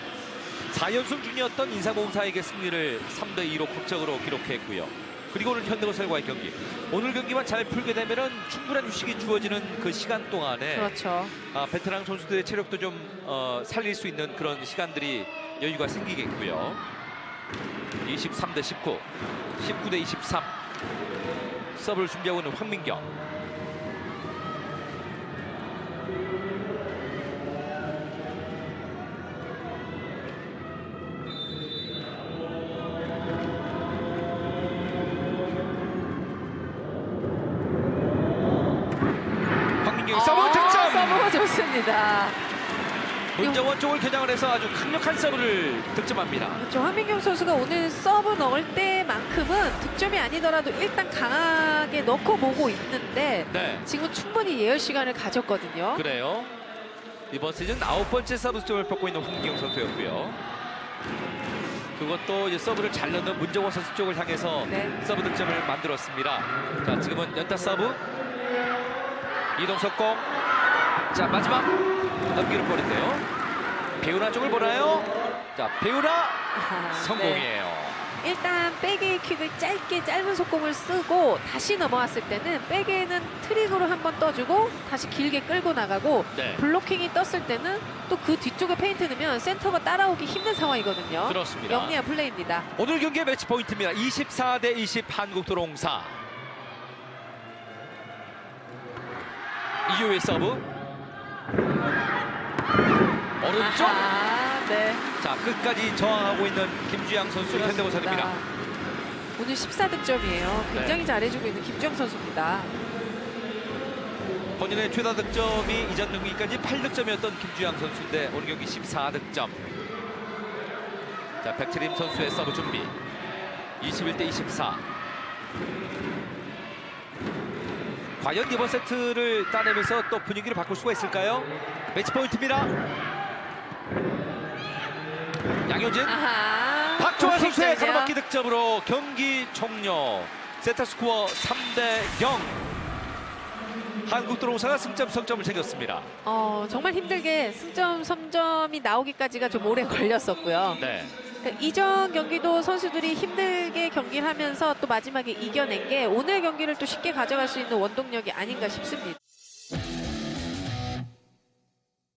4연승 중이었던 인사공사에게 승리를 3대2로 극적으로 기록했고요. 그리고 오늘 현대건설과의 경기. 오늘 경기만 잘 풀게 되면은 충분한 휴식이 주어지는 그 시간 동안에 그렇죠. 베테랑 선수들의 체력도 좀 살릴 수 있는 그런 시간들이 여유가 생기겠고요. 23대 19, 19대 23. 서브를 준비하고 있는 황민경. 황민경의 서브 득점! 서브가 좋습니다. 문정원 쪽을 겨냥을 해서 아주 강력한 서브를 득점합니다. 그렇죠. 황민경 선수가 오늘 서브 넣을 때만큼은 득점이 아니더라도 일단 강하게 넣고 보고 있는데 네, 지금 충분히 예열 시간을 가졌거든요. 그래요. 이번 시즌 9번째 서브 득점을 뽑고 있는 황민경 선수였고요. 그것도 이제 서브를 잘 넣는 문정원 선수 쪽을 향해서 네. 서브 득점을 만들었습니다. 자, 지금은 연타 서브. 이동석 공. 자, 마지막 넘기를 버린대요. 배우나 쪽을 보나요? 자, 배우나 아하, 성공이에요. 네. 일단 백의 킥을 짧은 속공을 쓰고 다시 넘어왔을 때는 백에는 트릭으로 한번 떠주고 다시 길게 끌고 나가고 네. 블로킹이 떴을 때는 또 그 뒤쪽에 페인트 넣으면 센터가 따라오기 힘든 상황이거든요. 그렇습니다. 영리한 플레이입니다. 오늘 경기의 매치 포인트입니다. 24대 20 한국도로공사. 이효의 서브. 오른쪽. 아하, 네. 자, 끝까지 저항하고 있는 김주양 선수 현대건설입니다. 오늘 14득점이에요. 굉장히 네. 잘해주고 있는 김주영 선수입니다. 본인의 최다 득점이 이전 경기까지 8득점이었던 김주양 선수인데 오늘 경기 14득점. 자, 백채림 선수의 서브 준비. 21대 24. 과연 이번 세트를 따내면서 또 분위기를 바꿀 수가 있을까요? 매치 포인트입니다. 양효진, 아하. 박종환 선수의 득점이요. 가로막기 득점으로 경기 종료. 세트 스코어 3대 0. 한국도로공사가 승점 석점을 챙겼습니다. 정말 힘들게 승점 3점이 나오기까지가 좀 오래 걸렸었고요. 네. 그러니까 이전 경기도 선수들이 힘들게 경기를 하면서 또 마지막에 이겨낸 게 오늘 경기를 또 쉽게 가져갈 수 있는 원동력이 아닌가 싶습니다.